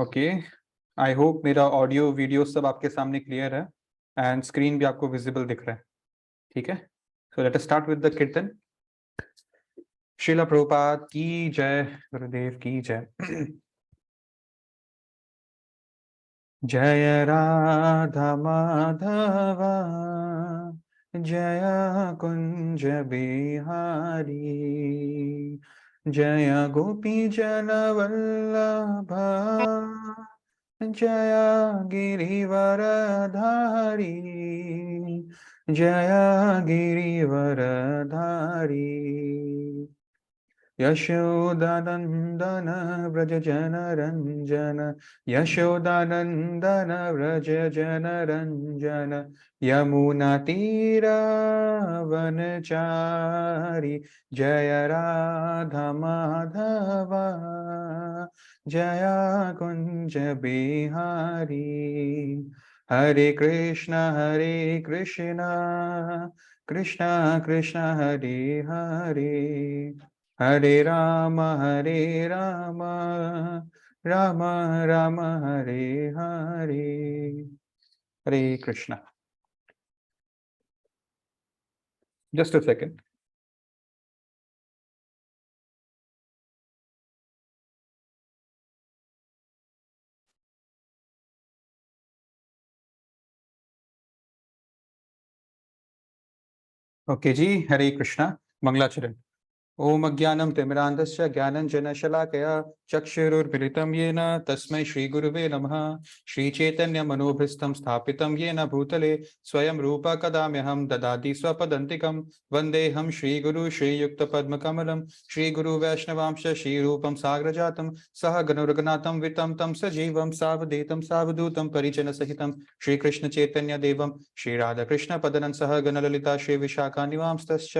Okay, I hope मेरा audio video सब आपके सामने क्लियर है एंड स्क्रीन भी आपको विजिबल दिख रहा है। ठीक है, so let us start with the कीर्तन। श्रीला प्रभुपाद की जय, गुरुदेव की जय। जय राधा माधव, जय कुंज बिहारी, जय गोपी जन वल्लभ, जय गिरिवरधारी, जय गिरिवरधारी। यशोदानंदन व्रज जन रंजन, यशोदानंदन व्रज जन रंजन, यमुना तीरा वनचारी, जय राधा माधव, जय कुंज बिहारी। हरे कृष्ण कृष्ण कृष्ण हरे हरे, हरे राम राम राम हरे हरे। हरे Krishna. Just a second. Okay ji, हरे कृष्णा। मंगलाचरण। ओम अज्ञानं तिमिरान्धस्य ज्ञानञ्जनशलाकया चक्षुरुन्मीलितं येन तस्मै श्रीगुरुवे नमः। श्रीचैतन्यमनोभीष्टं स्थापितं येन भूतले स्वयं रूपा कदाम्यहं ददाति स्वपदन्तिकं। वन्देऽहं श्रीगुरु श्रीयुक्तपद्मकमलं श्रीगुरुवैष्णवांश श्रीरूपं साग्रजातं सहगणरघुनाथं वितं तं सजीवं सावधूतं सावधूतं परिजनसहितं श्रीकृष्णचैतन्यदेवं श्रीराधाकृष्णपदनं सहगणललिता श्रीविशाखानिवांस्तश्च।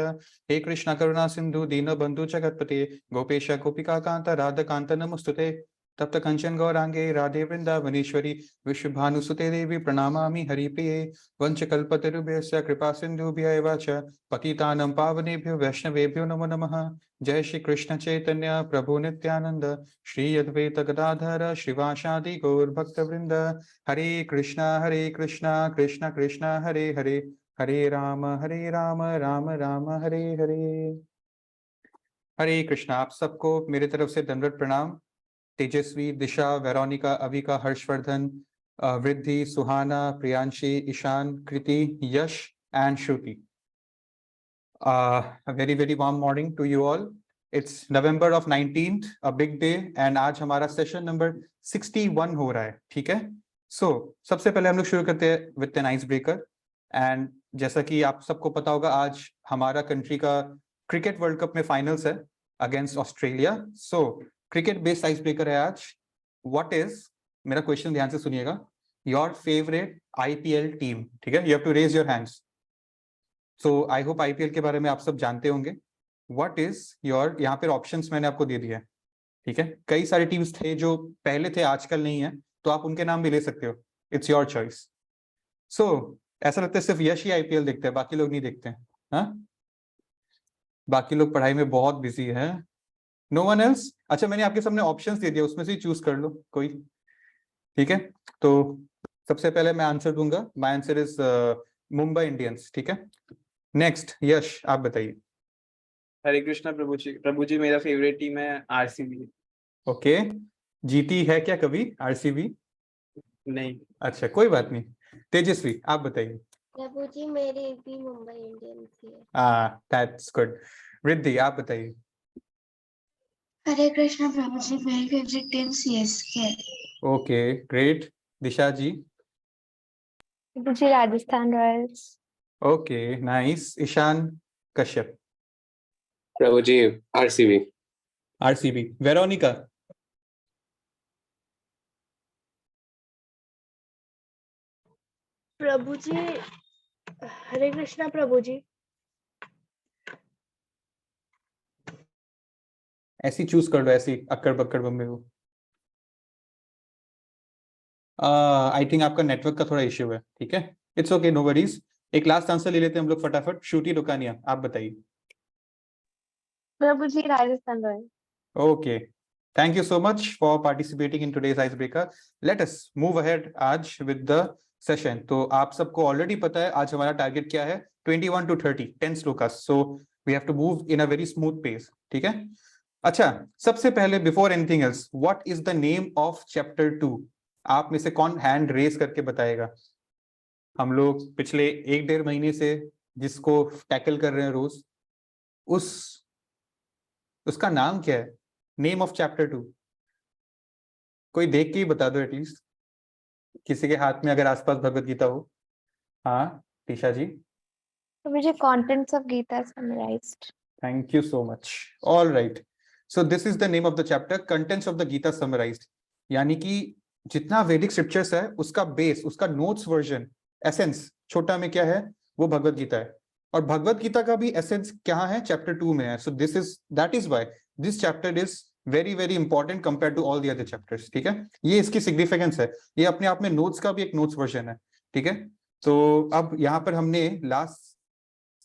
हे कृष्ण करुणा सिंधु दीनबंधु जगतपते गोपेश गोपिका कांत राधा कांत नमस्तुते। तप्त कंचन गौरांगे राधे वृंदावनेश्वरी विश्वभानुसुते देवी प्रणमामि हरिप्रिये। वंशकल्पतरुभ्यश्च कृपा सिन्धुभ्यैव च पतितानं पावनेभ्यो वैष्णवेभ्यो नमो नमः। जय श्री कृष्ण चैतन्य प्रभु नित्यानंद श्री अद्वैत गदाधर श्रीवासादि गौर भक्तवृंद। हरे कृष्णा कृष्ण कृष्ण हरे हरे, हरे राम राम राम हरे हरे। हरे कृष्णा। आप सबको मेरे तरफ से दंडवत प्रणाम। Tejaswi, Disha, Veronica, Avika, Harshvardhan, Vriddhi, Suhana, Priyanshi, Ishan, Kriti, Yash and Shruti, a very very warm morning to you all. It's November of 19th, a big day, and आज हमारा सेशन नंबर 61 हो रहा है। ठीक है, सबसे पहले हम लोग शुरू करते हैं with an ice breaker. And जैसा कि आप सबको पता होगा, आज हमारा कंट्री का क्रिकेट वर्ल्ड कप में फाइनल्स है against Australia. Cricket based ice breaker है आज। व्हाट इज, मेरा क्वेश्चन ध्यान से सुनिएगा, योर फेवरेट आईपीएल टीम? ठीक है, you have to raise your hands. So I hope IPL के बारे में आप सब जानते होंगे। व्हाट इज योर, यहाँ पर ऑप्शंस मैंने आपको दे दिया है। ठीक है, कई सारे टीम्स थे जो पहले थे, आजकल नहीं है, तो आप उनके नाम भी ले सकते हो। It's your choice. ऐसा लगता है सिर्फ यश ही आईपीएल देखते हैं, बाकी लोग नहीं देखते हैं। हाँ, बाकी लोग पढ़ाई में बहुत बिजी है। No one else? अच्छा, मैंने आपके सामने ऑप्शंस दे दिया, उसमें से चूज कर लो कोई। ठीक है, तो सबसे पहले मैं आंसर दूंगा। My answer is Mumbai Indians. ठीक है, नेक्स्ट यश आप बताइए। हरे कृष्णा प्रभु जी मेरा फेवरेट टीम है आरसीबी। ओके, जीती है क्या कभी आरसीबी? नहीं। अच्छा, कोई बात नहीं। तेजस्वी आप बताइए। प्रभु जी मेरी भी मुंबई इंडियंस ही है। That's good. रिद्धि आप बताइए। हरे कृष्णा प्रभु जी, मेरी फेवरेट टीम सीएसके है। Okay great. Disha ji? Prabhu ji Rajasthan Royals. Okay nice. Ishan Kashyap? Prabhu ji RCB. RCB. Veronica? Prabhu ji हरे कृष्णा प्रभु जी। ऐसी चूज कर लो, ऐसी अक्कड़ बक्कड़ बम्बे हो। आई थिंक आपका नेटवर्क का थोड़ा इश्यू है। ठीक है, इट्स ओके, नो वरीज। एक लास्ट आंसर ले लेते हैं हम लोग फटाफट। श्रुति लुकानिया आप बताइए। Prabhu ji Rajasthan Royals. Okay, Thank you so much for participating in today's icebreaker. Let us move ahead आज with the session. तो आप सबको already पता है आज हमारा target क्या है, 21 to 30 10 shlokas. So we have to move in a very smooth pace. ठीक है. अच्छा, सबसे पहले before anything else, what is the name of chapter 2? आप में से कौन हैंड रेस करके बताएगा? हम लोग पिछले 1-1.5 महीने से जिसको टैकल कर रहे हैं रोज, उसका नाम क्या है? नेम ऑफ चैप्टर 2 कोई देख के ही बता दो एटलीस्ट, किसी के हाथ में अगर आसपास भगवत गीता हो. हाँ टीशा जी, तो मुझे contents of Gita summarized. Thank you so much. All right, so this is the name of the chapter, contents of the Gita summarized. यानी कि जितना वैदिक स्क्रिप्चर्स है उसका बेस, उसका नोट्स वर्जन, एसेंस छोटा में क्या है, वो भगवत गीता है. और भगवत गीता का भी एसेंस क्या है, चैप्टर 2 में है. So this is, that is why this chapter is very very important compare to all the other chapters. ठीक है, ये इसकी सिग्निफिकेंस है. ये अपने आप में नोट्स का भी एक नोट्स वर्जन है. ठीक है, तो अब यहाँ पर हमने लास्ट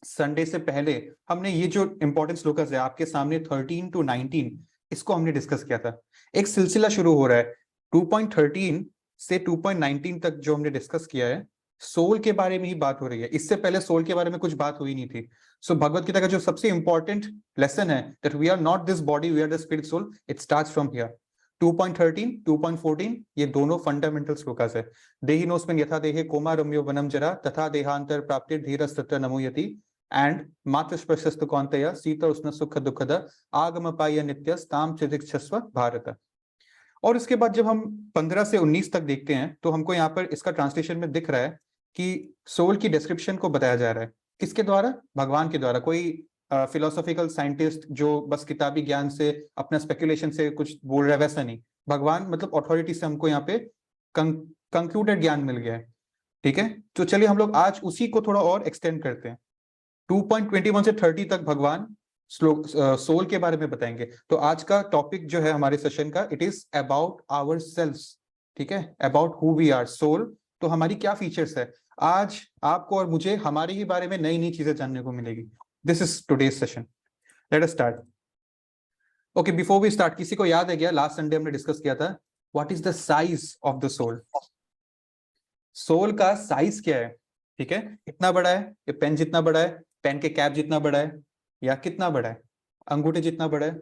संडे से पहले हमने ये जो इंपॉर्टेंट श्लोकस है आपके सामने 13 to 19, इसको हमने डिस्कस किया था. एक सिलसिला शुरू हो रहा है 2.13 से 2.19 तक जो हमने डिस्कस किया है, सोल के बारे में ही बात हो रही है. इससे पहले सोल के बारे में कुछ बात हुई नहीं थी. सो भगवत गीता का जो सबसे इंपॉर्टेंट लेसन है, that we are not this body, we are the spirit soul, it starts from here. 2.13 2.14 ये दोनों फंडामेंटल श्लोकास है. देहिनोस्मिन् यथा देहे कौमारम्यो वनम जरा तथा देहांतर प्राप्ति धीरस्तत्र नमोयति एंड मात्र स्पर्शस्तु कौन्तेय शीतल उष्ण सुख दुःखद आगमपाय नित्यस्ताम चितिक्षस्व भारत. और इसके बाद जब हम 15 से 19 तक देखते हैं तो हमको यहाँ पर इसका ट्रांसलेशन में दिख रहा है कि सोल की डिस्क्रिप्शन को बताया जा रहा है. किसके द्वारा? भगवान के द्वारा. कोई फिलोसॉफिकल साइंटिस्ट जो बस किताबी ज्ञान से अपना स्पेकुलेशन से कुछ बोल रहा है, वैसा नहीं. भगवान मतलब अथॉरिटी से हमको यहाँ पे कंक्लूडेड ज्ञान मिल गया है. ठीक है, तो चलिए हम लोग आज उसी को थोड़ा और एक्सटेंड करते हैं. 2.21 से 30 तक भगवान सोल के बारे में बताएंगे. तो आज का टॉपिक जो है हमारे सेशन का, it is about ourselves. ठीक है, about who we are. Soul तो हमारी क्या फीचर्स है, आज आपको और मुझे हमारे ही बारे में नई नई चीजें जानने को मिलेगी. This is today's session. Let us start. Okay, before we start, किसी को याद है क्या लास्ट संडे हमने डिस्कस किया था, what is the size of the soul? Soul का साइज क्या है? ठीक है, इतना बड़ा है, ये पेन जितना बड़ा है, पेन के कैप जितना बड़ा है, या कितना बड़ा है, अंगूठे जितना बड़ा है?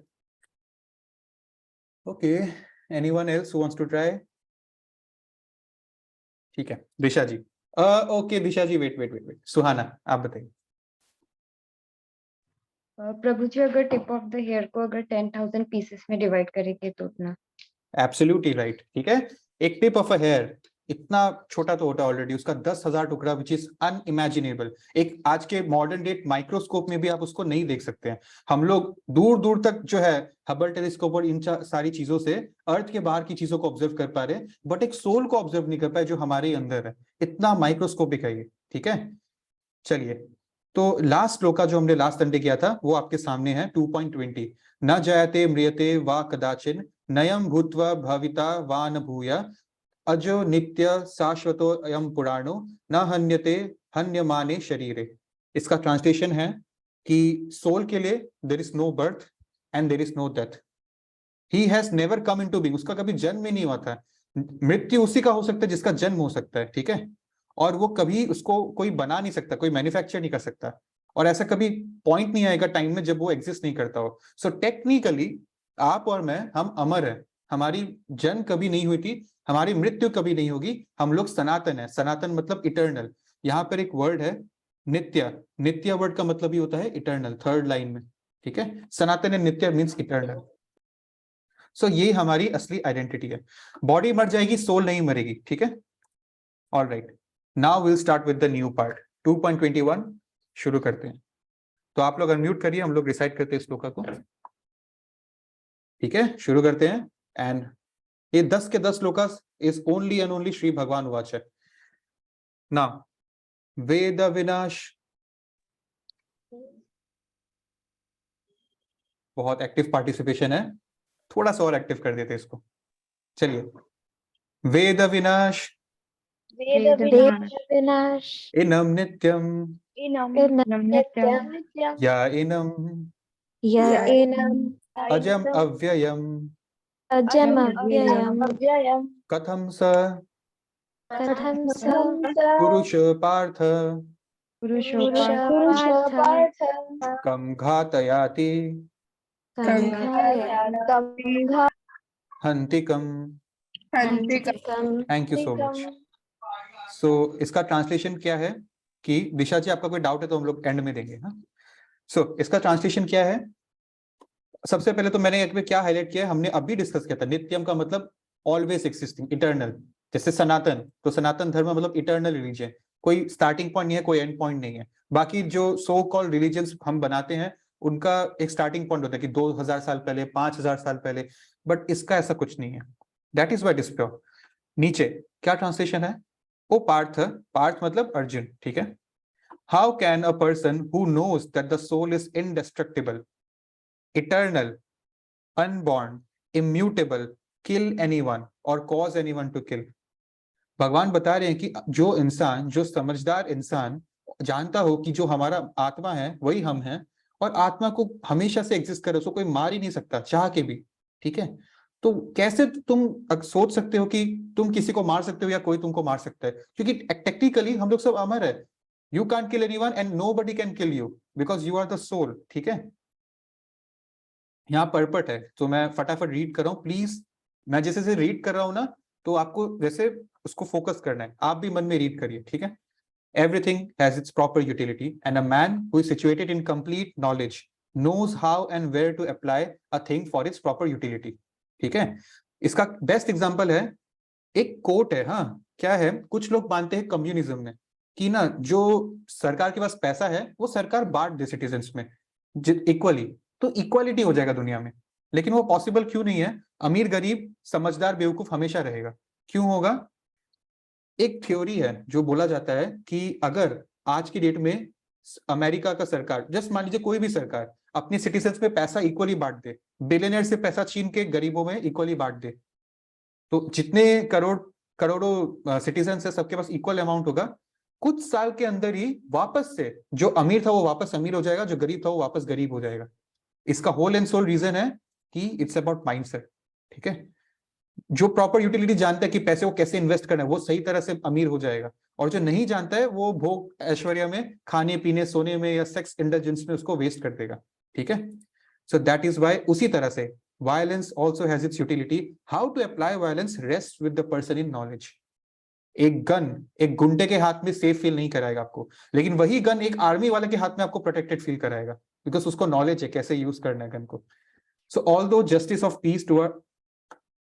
Okay, anyone else who wants to try? ठीक है, दिशा जी. ओके दिशा जी, वेट. सुहाना आप बताइए. प्रभु जी, अगर टिप ऑफ द हेयर को अगर 10,000 पीसेस में डिवाइड करेंगे तो उतना. Absolutely right. ठीक है, एक टिप ऑफ अ हेयर इतना छोटा तो होता है ऑलरेडी, उसका 10,000 टुकड़ा, विच इज अनइमेजिनेबल. एक आज के मॉडर्न डेट माइक्रोस्कोप में भी आप उसको नहीं देख सकते हैं. हम लोग दूर दूर तक जो है हबल टेलीस्कोप और इन सारी चीजों से अर्थ के बाहर की चीजों को ऑब्जर्व कर पा रहे हैं, बट एक सोल को ऑब्जर्व नहीं कर पाए जो हमारे अंदर है. इतना माइक्रोस्कोपिक है ये. ठीक है, चलिए, तो लास्ट श्लोका जो हमने लास्ट संडे किया था वो आपके सामने है 2.20. न जयते म्रियते वा कदाचिन नयम भूत्वा भविता वा न भूया अजो नित्य शाश्वतो अयम पुराणो न हन्यते हन्यमाने शरीरे. इसका ट्रांसलेशन है कि सोल के लिए there is no birth and there is no death. He has never come into being, उसका कभी जन्म ही नहीं हुआ था. मृत्यु उसी का हो सकता है जिसका जन्म हो सकता है. ठीक है, और वो कभी उसको कोई बना नहीं सकता, कोई मैन्युफैक्चर नहीं कर सकता, और ऐसा कभी पॉइंट नहीं आएगा टाइम में जब वो एग्जिस्ट नहीं करता हो. सो टेक्निकली आप और मैं, हम अमर है. हमारी जन्म कभी नहीं हुई थी, हमारी मृत्यु कभी नहीं होगी. हम लोग सनातन है. सनातन मतलब इटर्नल. यहाँ पर एक वर्ड है नित्य. नित्य वर्ड का मतलब ही होता है इटर्नल, थर्ड लाइन में. ठीक है, सनातन एंड नित्य मीन्स इटर्नल. सो ये हमारी असली आइडेंटिटी है. बॉडी मर जाएगी, सोल नहीं मरेगी. ठीक है, all right. Now will start with the new part. 2.21 शुरू करते हैं. तो आप लोग अनम्यूट करिए, हम लोग रिसाइट करते हैं श्लोका को. ठीक है, शुरू करते हैं. एंड ये 10 के 10 shlokas is only and only Shri भगवान वाच है. नाउ वेद विनाश, बहुत एक्टिव पार्टिसिपेशन है, थोड़ा सा और एक्टिव कर देते हैं इसको. चलिए, वेद विनाश वेद विनाश इनम नित्यम नित्यम या इनम या एनम अजम अव्ययम अजम अव्ययम कथम स कथम स पुरुष पार्थ पुरुषपार्थ कम घातयाति हंतिकम। Thank you so much. So इसका ट्रांसलेशन क्या है कि दिशा जी आपका कोई डाउट है तो हम लोग एंड में देंगे। हाँ, सो इसका ट्रांसलेशन क्या है? सबसे पहले तो मैंने एक में क्या हाईलाइट किया है, हमने अभी डिस्कस किया था, नित्यम का मतलब ऑलवेज एक्सिस्टिंग, इटर्नल। जैसे सनातन, तो सनातन धर्म मतलब इटर्नल रिलीजन, कोई स्टार्टिंग पॉइंट नहीं है, कोई एंड पॉइंट नहीं है। बाकी जो सो कॉल्ड रिलीजन्स हम बनाते हैं उनका एक स्टार्टिंग पॉइंट होता है कि 2000 साल पहले, 5000 साल पहले, बट इसका ऐसा कुछ नहीं है। That is why it is pure. नीचे क्या ट्रांसलेशन है? ओ पार्थ, पार्थ मतलब अर्जुन, ठीक है। How can a person who knows that the soul is indestructible, eternal, unborn, immutable, kill anyone or cause anyone to kill? भगवान बता रहे हैं कि जो इंसान, जो समझदार इंसान जानता हो कि जो हमारा आत्मा है वही हम हैं, और आत्मा को हमेशा से एग्जिस्ट करे, उसको कोई मार ही नहीं सकता चाह के भी, ठीक है। तो कैसे तुम सोच सकते हो कि तुम किसी को मार सकते हो या कोई तुमको मार सकता है? क्योंकि टेक्निकली हम लोग सब अमर है। You can kill anyone and nobody can kill you because you are the soul, ठीक है। यहाँ परपट है, तो मैं फटाफट रीड कर रहा हूँ प्लीज। मैं जैसे से रीड कर रहा हूँ ना, तो आपको वैसे उसको फोकस करना है, आप भी मन में रीड करिए, ठीक है। Everything has its proper utility, and a man who is situated in complete knowledge knows how and where to apply a thing for its proper utility. ठीक है। इसका बेस्ट एग्जांपल है, एक कोट है। हाँ, क्या है, कुछ लोग मानते हैं कम्युनिज्म में कि ना जो सरकार के पास पैसा है वो सरकार बांट दे सिटीजन्स में इक्वली, तो इक्वालिटी हो जाएगा दुनिया में। लेकिन वो पॉसिबल क्यों नहीं है? अमीर गरीब समझदार बेवकूफ हमेशा रहेगा। क्यों होगा? एक थ्योरी है जो बोला जाता है कि अगर आज की डेट में अमेरिका का सरकार, जस्ट मान लीजिए कोई भी सरकार, अपने सिटीजन्स में पैसा इक्वली बांट दे, बिलियनियर से पैसा छीन के गरीबों में इक्वली बांट दे, तो जितने करोड़ों सिटीजन्स है सबके पास इक्वल अमाउंट होगा। कुछ साल के अंदर ही वापस से जो अमीर था वो वापस अमीर हो जाएगा, जो गरीब था वो वापस गरीब हो जाएगा। इसका होल एंड सोल रीजन है कि इट्स अबाउट माइंडसेट, ठीक है। जो प्रॉपर यूटिलिटी जानता है कि पैसे को कैसे इन्वेस्ट करना है वो सही तरह से अमीर हो जाएगा, और जो नहीं जानता है वो भोग ऐश्वर्य में, खाने पीने सोने में या सेक्स इंडल्जेंस में उसको वेस्ट कर देगा, ठीक है। सो दैट इज वाई उसी तरह से violence also has its utility. How to apply violence rest with the person in knowledge. एक गन एक गुंडे के हाथ में सेफ फील नहीं कराएगा आपको, लेकिन वही गन एक आर्मी वाले के हाथ में आपको प्रोटेक्टेड फील कराएगा, बिकॉज उसको नॉलेज है कैसे यूज करना है गन को। So although justice of peace to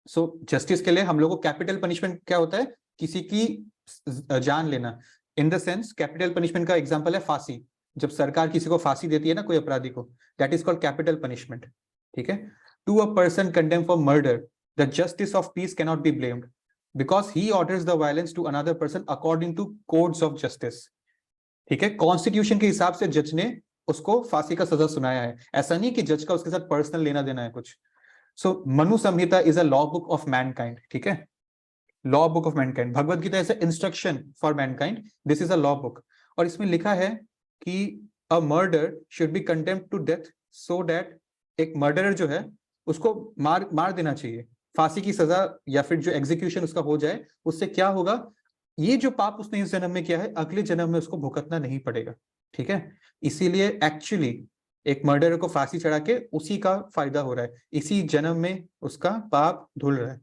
so justice के लिए हम लोग को कैपिटल पनिशमेंट क्या होता है? किसी की जान लेना। In the sense capital punishment का एग्जांपल है फांसी। जब सरकार किसी को फांसी देती है ना, कोई अपराधी को, that is called capital punishment, ठीक है। To a person condemn for murder the justice of peace can not be blamed because he orders the violence to another person according to codes of justice, ठीक है। Constitution के हिसाब से जज ने उसको फांसी का सजा सुनाया है, ऐसा नहीं कि जज का उसके साथ पर्सनल लेना देना है कुछ। So Manu Samhita is a law book of mankind, ठीक है। Law book of mankind, Bhagavad Gita is a instruction for mankind, this is a law book. और इसमें लिखा है कि a murder should be condemned to death so that एक मर्डरर जो है उसको मार देना चाहिए, फांसी की सजा या फिर जो एग्जीक्यूशन उसका हो जाए। उससे क्या होगा? ये जो पाप उसने इस जन्म में किया है अगले जन्म में उसको भुगतना नहीं पड़ेगा, ठीक है। इसीलिए एक्चुअली एक मर्डर को फांसी चढ़ा के उसी का फायदा हो रहा है, इसी जन्म में उसका पाप धुल रहा है,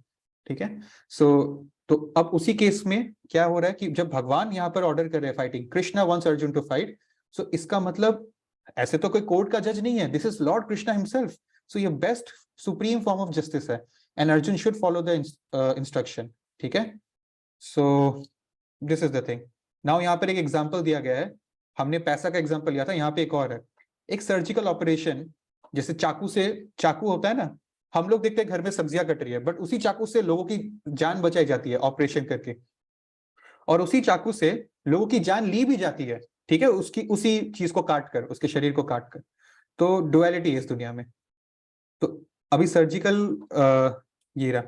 ठीक है। सो तो अब उसी केस में क्या हो रहा है कि जब भगवान यहाँ पर ऑर्डर कर रहे हैं fighting, Krishna wants Arjun to fight, so इसका मतलब ऐसे तो कोई कोर्ट का जज नहीं है, this is lord Krishna himself. So ये best supreme form of justice है and Arjun should follow the instruction, ठीक है। So this is the thing. Now यहाँ पर एक एग्जाम्पल दिया गया है, हमने पैसा का एग्जाम्पल लिया था, यहाँ पे एक और है। एक सर्जिकल ऑपरेशन, जैसे चाकू होता है ना, हम लोग देखते हैं घर में सब्जियां कट रही है, बट उसी चाकू से लोगों की जान बचाई जाती है ऑपरेशन करके, और उसी चाकू से लोगों की जान ली भी जाती है, ठीक है, उसकी उसी चीज को काट कर, उसके शरीर को काट कर। तो डुअलिटी है इस दुनिया में। तो अभी सर्जिकल ये रहा,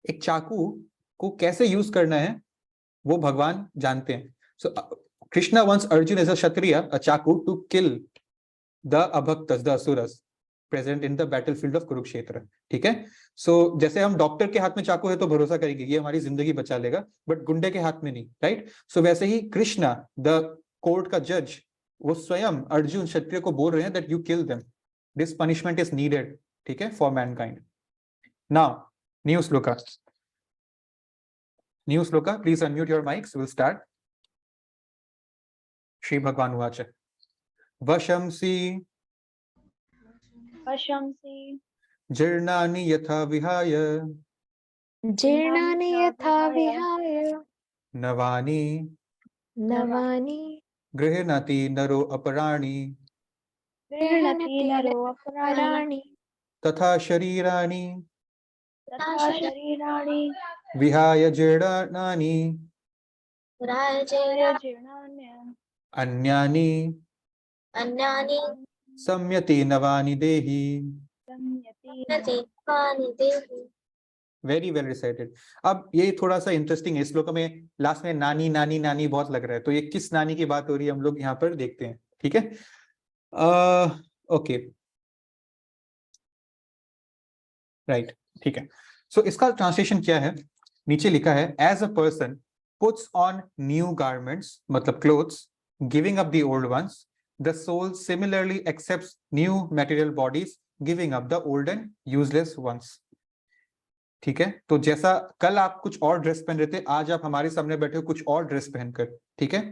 एक चाकू को कैसे यूज करना है वो भगवान जानते हैं। So Krishna wants Arjun as a kshatriya a chaku to kill the abhaktas, the asuras, present in the battlefield of Kurukshetra. ठीक है, सो जैसे हम डॉक्टर के हाथ में चाकू है तो भरोसा करेंगे ये हमारी जिंदगी बचा लेगा, बट गुंडे के हाथ में नहीं, राइट। सो वैसे ही कृष्णा द कोर्ट का जज, वो स्वयं अर्जुन क्षत्रिय को बोल रहे हैं that you kill them, this punishment is needed, ठीक है, for Mankind. Now new shloka, please unmute your mics, will start. Shri भगवान उवाच वशंसि वशंसि जीर्णानि यथा विहाय जीर्णानि यथा विहाय नवानि नवानि गृह्णाति नरो अपराणि गृह्णाति नरो अपराणि तथा शरीराणि तथा शरीराणि विहाय जीर्णानि जीर्णानि अन्यानि अन्यानि संयति नवानि देहि। संयति देहि। Very well recited. अब ये थोड़ा सा इंटरेस्टिंग है, इस श्लोक में लास्ट में नानी नानी नानी बहुत लग रहा है, तो ये किस नानी की बात हो रही है हम लोग यहाँ पर देखते हैं। ठीक है, ओके, राइट, ठीक है। सो इसका ट्रांसलेशन क्या है, नीचे लिखा है as a person puts on new garments, मतलब clothes, giving up the old ones, the soul similarly accepts new material bodies, giving up the old and useless ones. ठीक है, तो जैसा कल आप कुछ और ड्रेस पहन रहे थे, आज आप हमारे सामने बैठे हो कुछ और ड्रेस पहनकर। ठीक है,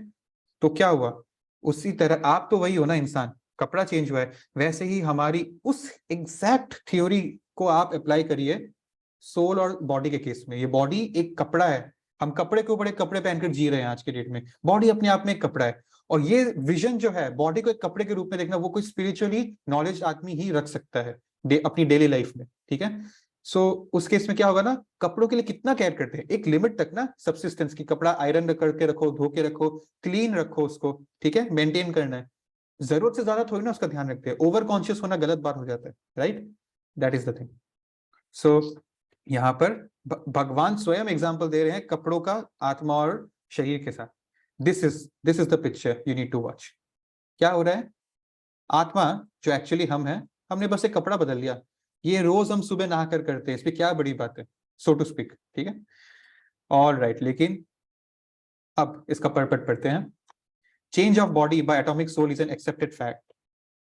तो क्या हुआ, उसी तरह आप तो वही हो ना, इंसान, कपड़ा चेंज हुआ है, वैसे ही हमारी उस एग्जैक्ट थ्योरी को आप अप्लाई करिए सोल और बॉडी के केस में। ये बॉडी एक कपड़ा है, हम कपड़े के ऊपर एक कपड़े पहनकर जी रहे हैं आज के डेट में, बॉडी अपने आप में एक कपड़ा है। और ये विजन जो है बॉडी को एक कपड़े के रूप में देखना, वो कोई स्पिरिचुअली नॉलेज आदमी ही रख सकता है अपनी डेली लाइफ में। ठीक है, सो उस केस में क्या होगा ना, कपड़ों के लिए कितना केयर करते हैं, एक लिमिट तक ना, सब्सिस्टेंस की, कपड़ा आयरन करके रखो, धो के रखो, क्लीन रखो उसको, ठीक है, मेंटेन करना है, जरूरत से ज्यादा थोड़ी ना उसका ध्यान रखते हैं। ओवर कॉन्शियस होना गलत बात हो जाता है, right, that is the thing. So यहाँ पर भगवान स्वयं एग्जाम्पल दे रहे हैं कपड़ों का आत्मा और शरीर के साथ। This is the picture you need to watch. क्या हो रहा है, आत्मा जो एक्चुअली हम हैं, हमने बस एक कपड़ा बदल लिया, ये रोज हम सुबह नहाकर करते हैं, इसमें क्या बड़ी बात है, सो टू स्पीक। ठीक है, ऑल राइट, लेकिन अब इसका पर्पट पढ़ते हैं। Change of body by atomic soul is an accepted fact.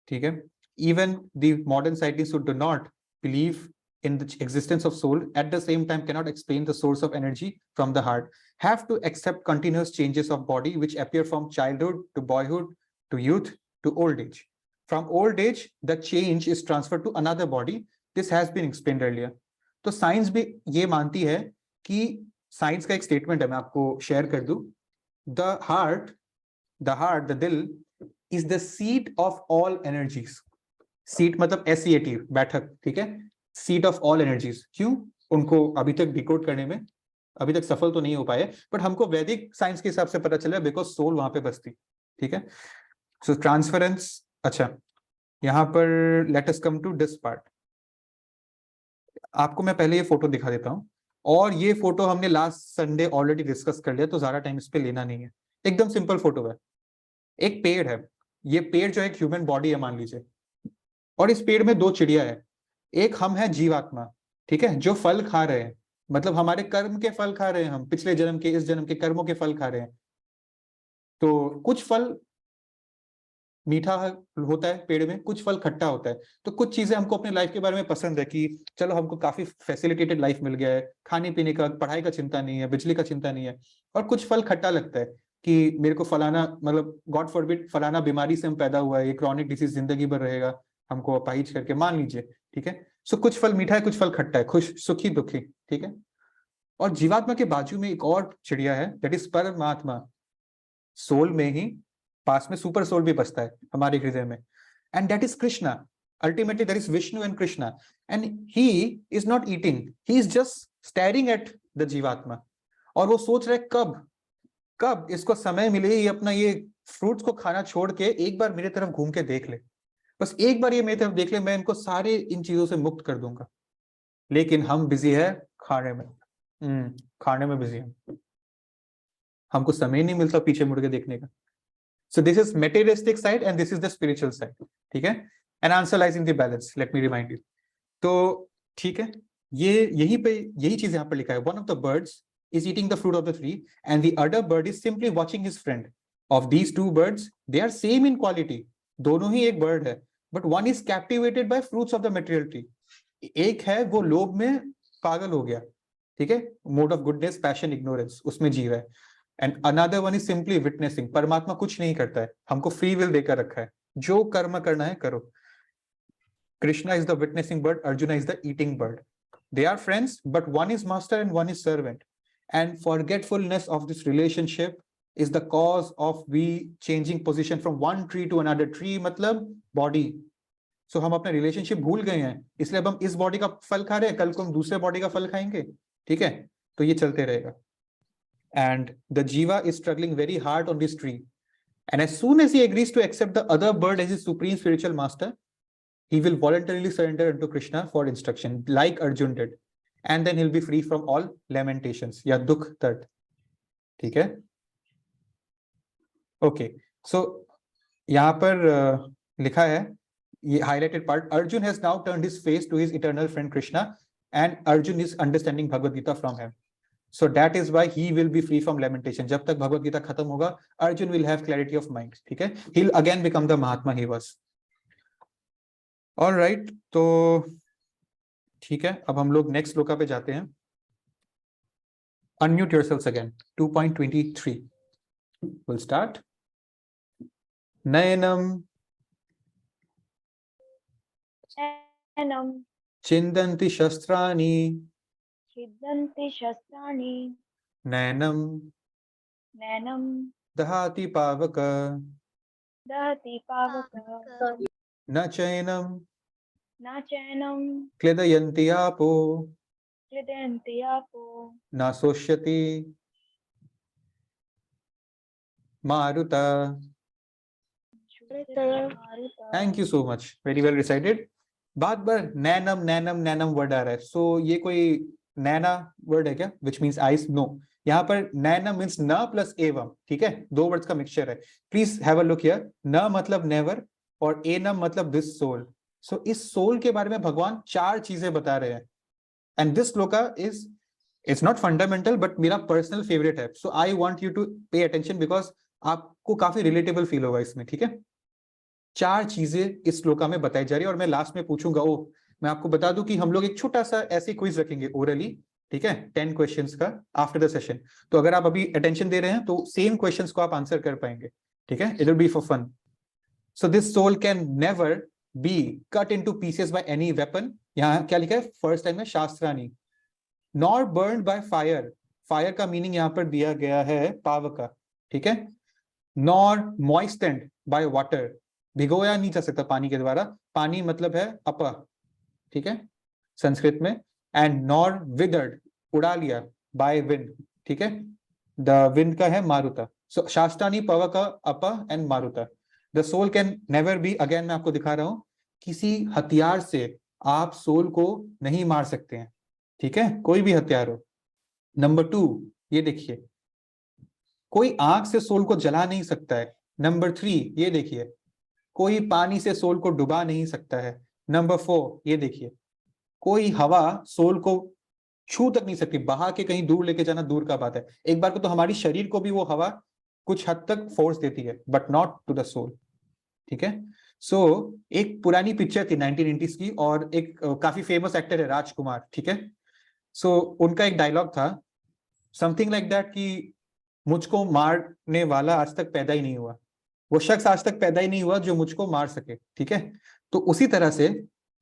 ठीक है, even the modern scientist who do not believe in the existence of soul at the same time cannot explain the source of energy from the heart, have to accept continuous changes of body which appear from childhood to boyhood to youth to old age. From old age the change is transferred to another body. This has been explained earlier. तो science भी ये मानती है कि, science का एक statement है, मैं आपको शेयर कर दूं, द दिल is the seat of all energies. Seat मतलब SEAT, बैठक, ठीक है, सीट ऑफ ऑल एनर्जीज। क्यों, उनको अभी तक डिकोड करने में अभी तक सफल तो नहीं हो पाए, बट हमको वैदिक साइंस के हिसाब से पता चला बिकॉज सोल वहां पे बसती। ठीक है, सो ट्रांसफरेंस। अच्छा, यहां पर let us come to this part. आपको मैं पहले ये फोटो दिखा देता हूं, और ये फोटो हमने लास्ट संडे ऑलरेडी डिस्कस कर लिया, तो ज्यादा टाइम इस पे लेना नहीं है। एकदम सिंपल फोटो है, एक पेड़ है, ये पेड़ जो है एक ह्यूमन बॉडी है मान लीजिए, और इस पेड़ में दो चिड़िया है, एक हम है जीवात्मा, ठीक है, जो फल खा रहे हैं, मतलब हमारे कर्म के फल खा रहे हैं, हम पिछले जन्म के, इस जन्म के कर्मों के फल खा रहे हैं। तो कुछ फल मीठा होता है पेड़ में, कुछ फल खट्टा होता है। तो कुछ चीजें हमको अपने लाइफ के बारे में पसंद है कि चलो हमको काफी फैसिलिटेटेड लाइफ मिल गया है, खाने पीने का, पढ़ाई का चिंता नहीं है, बिजली का चिंता नहीं है। और कुछ फल खट्टा लगता है कि मेरे को फलाना, मतलब गॉड फॉरबिड फलाना बीमारी से हम पैदा हुआ है, ये क्रॉनिक डिसीज जिंदगी भर रहेगा, हमको अपाहिज करके मान लीजिए। ठीक है, सो कुछ फल मीठा है, कुछ फल खट्टा है, खुश सुखी दुखी। ठीक है, और जीवात्मा के बाजू में एक और चिड़िया है, दैट इज परमात्मा। सोल में ही पास में सुपर सोल भी बसता है हमारे हृदय में, and that is Krishna. Ultimately that is Vishnu and Krishna, and he is not eating, he is just staring at the जीवात्मा, और वो सोच रहे कब इसको समय मिले, ये अपना ये फ्रूट्स को खाना छोड़ के एक बार मेरे तरफ घूम के देख ले, बस एक बार ये मेरी तरफ देख ले, मैं इनको सारे इन चीजों से मुक्त कर दूंगा। लेकिन हम बिजी है खाने में, खाने में बिजी है, हमको समय नहीं मिलता पीछे मुड़ के देखने का। सो this is materialistic side and this is the spiritual side. ठीक है, and answer lies in the balance. Let me remind you. तो ठीक है, ये यही चीज यहाँ पर लिखा है. One of the birds is eating the fruit of the tree and the other bird is simply watching his friend. Of these two birds, they are same in quality. दोनों ही एक bird है, but one is captivated by fruits of the material tree. एक है वो लोभ में पागल हो गया, ठीक है, mode of goodness, passion, ignorance, उसमें जीव है. And another one is simply witnessing. परमात्मा कुछ नहीं करता है, हमको फ्री विल देकर रखा है, जो कर्म करना है करो. Krishna is the witnessing bird, Arjuna is the eating bird. They are friends, but one is master and one is servant. And forgetfulness of this relationship is the cause of we changing position from one tree to another tree, मतलब body. So हम अपना relationship भूल गए हैं, इसलिए अब हम इस body का फल खा रहे हैं, कल को हम दूसरे body का फल खाएंगे, ठीक है. तो ये चलते रहेगा. And the jiva is struggling very hard on this tree. And as soon as he agrees to accept the other bird as his supreme spiritual master, he will voluntarily surrender unto Krishna for instruction, like Arjun did. And then he'll be free from all lamentations, या दुख दर्द. ठीक है? Okay. So यहाँ पर लिखा है, ये highlighted part, Arjun has now turned his face to his eternal friend Krishna, and Arjun is understanding Bhagavad Gita from him. So that is why he will be free from lamentation. जब तक भगवद गीता खत्म होगा, Arjun will have clarity of mind. ठीक है? He'll again become the Mahatma he was. All right, तो ठीक है, अब हम लोग नेक्स्ट श्लोका पे जाते हैं. Unmute yourselves again. 2.23. We'll start. Nayanam नैनम Chindanti Shastrani. छिद्यन्ति शस्त्राणि Nayanam नैनम Dahati Pavaka. दहति पावकः Na Chainam न चैनं Kledayanti Apo. क्लिदन्ति आपो Na Soshyati Maruta. Thank you so much. Very well recited. बात बार नैनम नैनम नैनम वर्ड आ रहा है. सो ये कोई नैना वर्ड है क्या, विच मीन्स आइस? नो. यहाँ पर नैनम मीन्स न प्लस एवं. ठीक है, दो वर्ड्स का मिक्सचर है. Please have a look here. न मतलब नेवर और एनम मतलब दिस सोल. सो इस सोल के बारे में भगवान चार चीजें बता रहे हैं. And this shloka is it's not fundamental but मेरा पर्सनल फेवरेट है. So I want you to pay attention because आपको काफी रिलेटेबल फील होगा इसमें. ठीक है, चार चीजें इस श्लोका में बताई जा रही है और मैं लास्ट में पूछूंगा. मैं आपको बता दूं कि हम लोग एक छोटा सा ऐसे क्विज रखेंगे ओरली, ठीक है, 10 क्वेश्चंस का आफ्टर द सेशन. तो अगर आप अभी अटेंशन दे रहे हैं तो सेम क्वेश्चंस को आप आंसर कर पाएंगे. ठीक है, it will be for fun. So this soul can never be cut into pieces by any weapon. यहाँ क्या लिखा है फर्स्ट टाइम में, शास्त्रानी. Nor burned by fire. Fire का मीनिंग यहाँ पर दिया गया है पावका. ठीक है, नॉर मॉइस्टेंड बाय वाटर. भिगोया नहीं जा सकता पानी के द्वारा. पानी मतलब है अपा, ठीक है, संस्कृत में. एंड नॉर विदर्ड, उड़ा लिया, बाय विंड. ठीक है, द विंड का है मारुता. सो शास्त्रानी, पवका, अपा एंड मारुता. The soul can never be, again मैं आपको दिखा रहा हूं, किसी हथियार से आप सोल को नहीं मार सकते हैं. ठीक है, कोई भी हथियार हो. नंबर 2, ये देखिए, कोई आग से सोल को जला नहीं सकता है. नंबर 3, ये देखिए, कोई पानी से सोल को डुबा नहीं सकता है. नंबर 4, ये देखिए, कोई हवा सोल को छू तक नहीं सकती. बहा के कहीं दूर लेके जाना दूर का बात है. एक बार को तो हमारी शरीर को भी वो हवा कुछ हद तक फोर्स देती है, but not to the soul. ठीक है, सो एक पुरानी पिक्चर थी 1990s की और एक काफी फेमस एक्टर है राजकुमार. ठीक है, सो उनका एक डायलॉग था समथिंग लाइक दैट कि मुझको मारने वाला आज तक पैदा ही नहीं हुआ. वो शख्स आज तक पैदा ही नहीं हुआ जो मुझको मार सके. ठीक है, तो उसी तरह से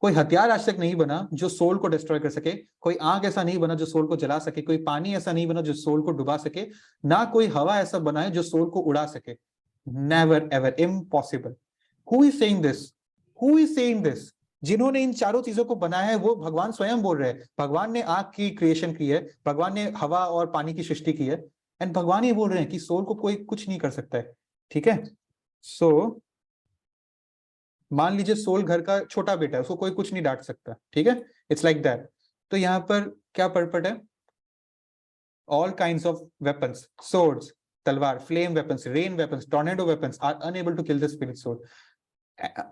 कोई हथियार आज तक नहीं बना जो सोल को डिस्ट्रॉय कर सके. कोई आग ऐसा नहीं बना जो सोल को जला सके. कोई पानी ऐसा नहीं बना जो सोल को डुबा सके. ना कोई हवा ऐसा बना है जो सोल को उड़ा सके. Never ever, impossible. Who is saying this? Who is saying this? जिन्होंने इन चारों चीजों को बनाया है वो भगवान स्वयं बोल रहे हैं. भगवान ने आग की क्रिएशन की है, भगवान ने हवा और पानी की सृष्टि की है, एंड भगवान ही बोल रहे हैं कि सोल को कोई कुछ नहीं कर सकता है. ठीक है, सो मान लीजिए सोल घर का छोटा बेटा है, उसको कोई कुछ नहीं डांट सकता. ठीक है, इट्स लाइक दैट. तो यहाँ पर क्या पर्पट है? All kinds of weapons, swords, तलवार, flame weapons, rain weapons, tornado weapons are unable to kill the spirit soul.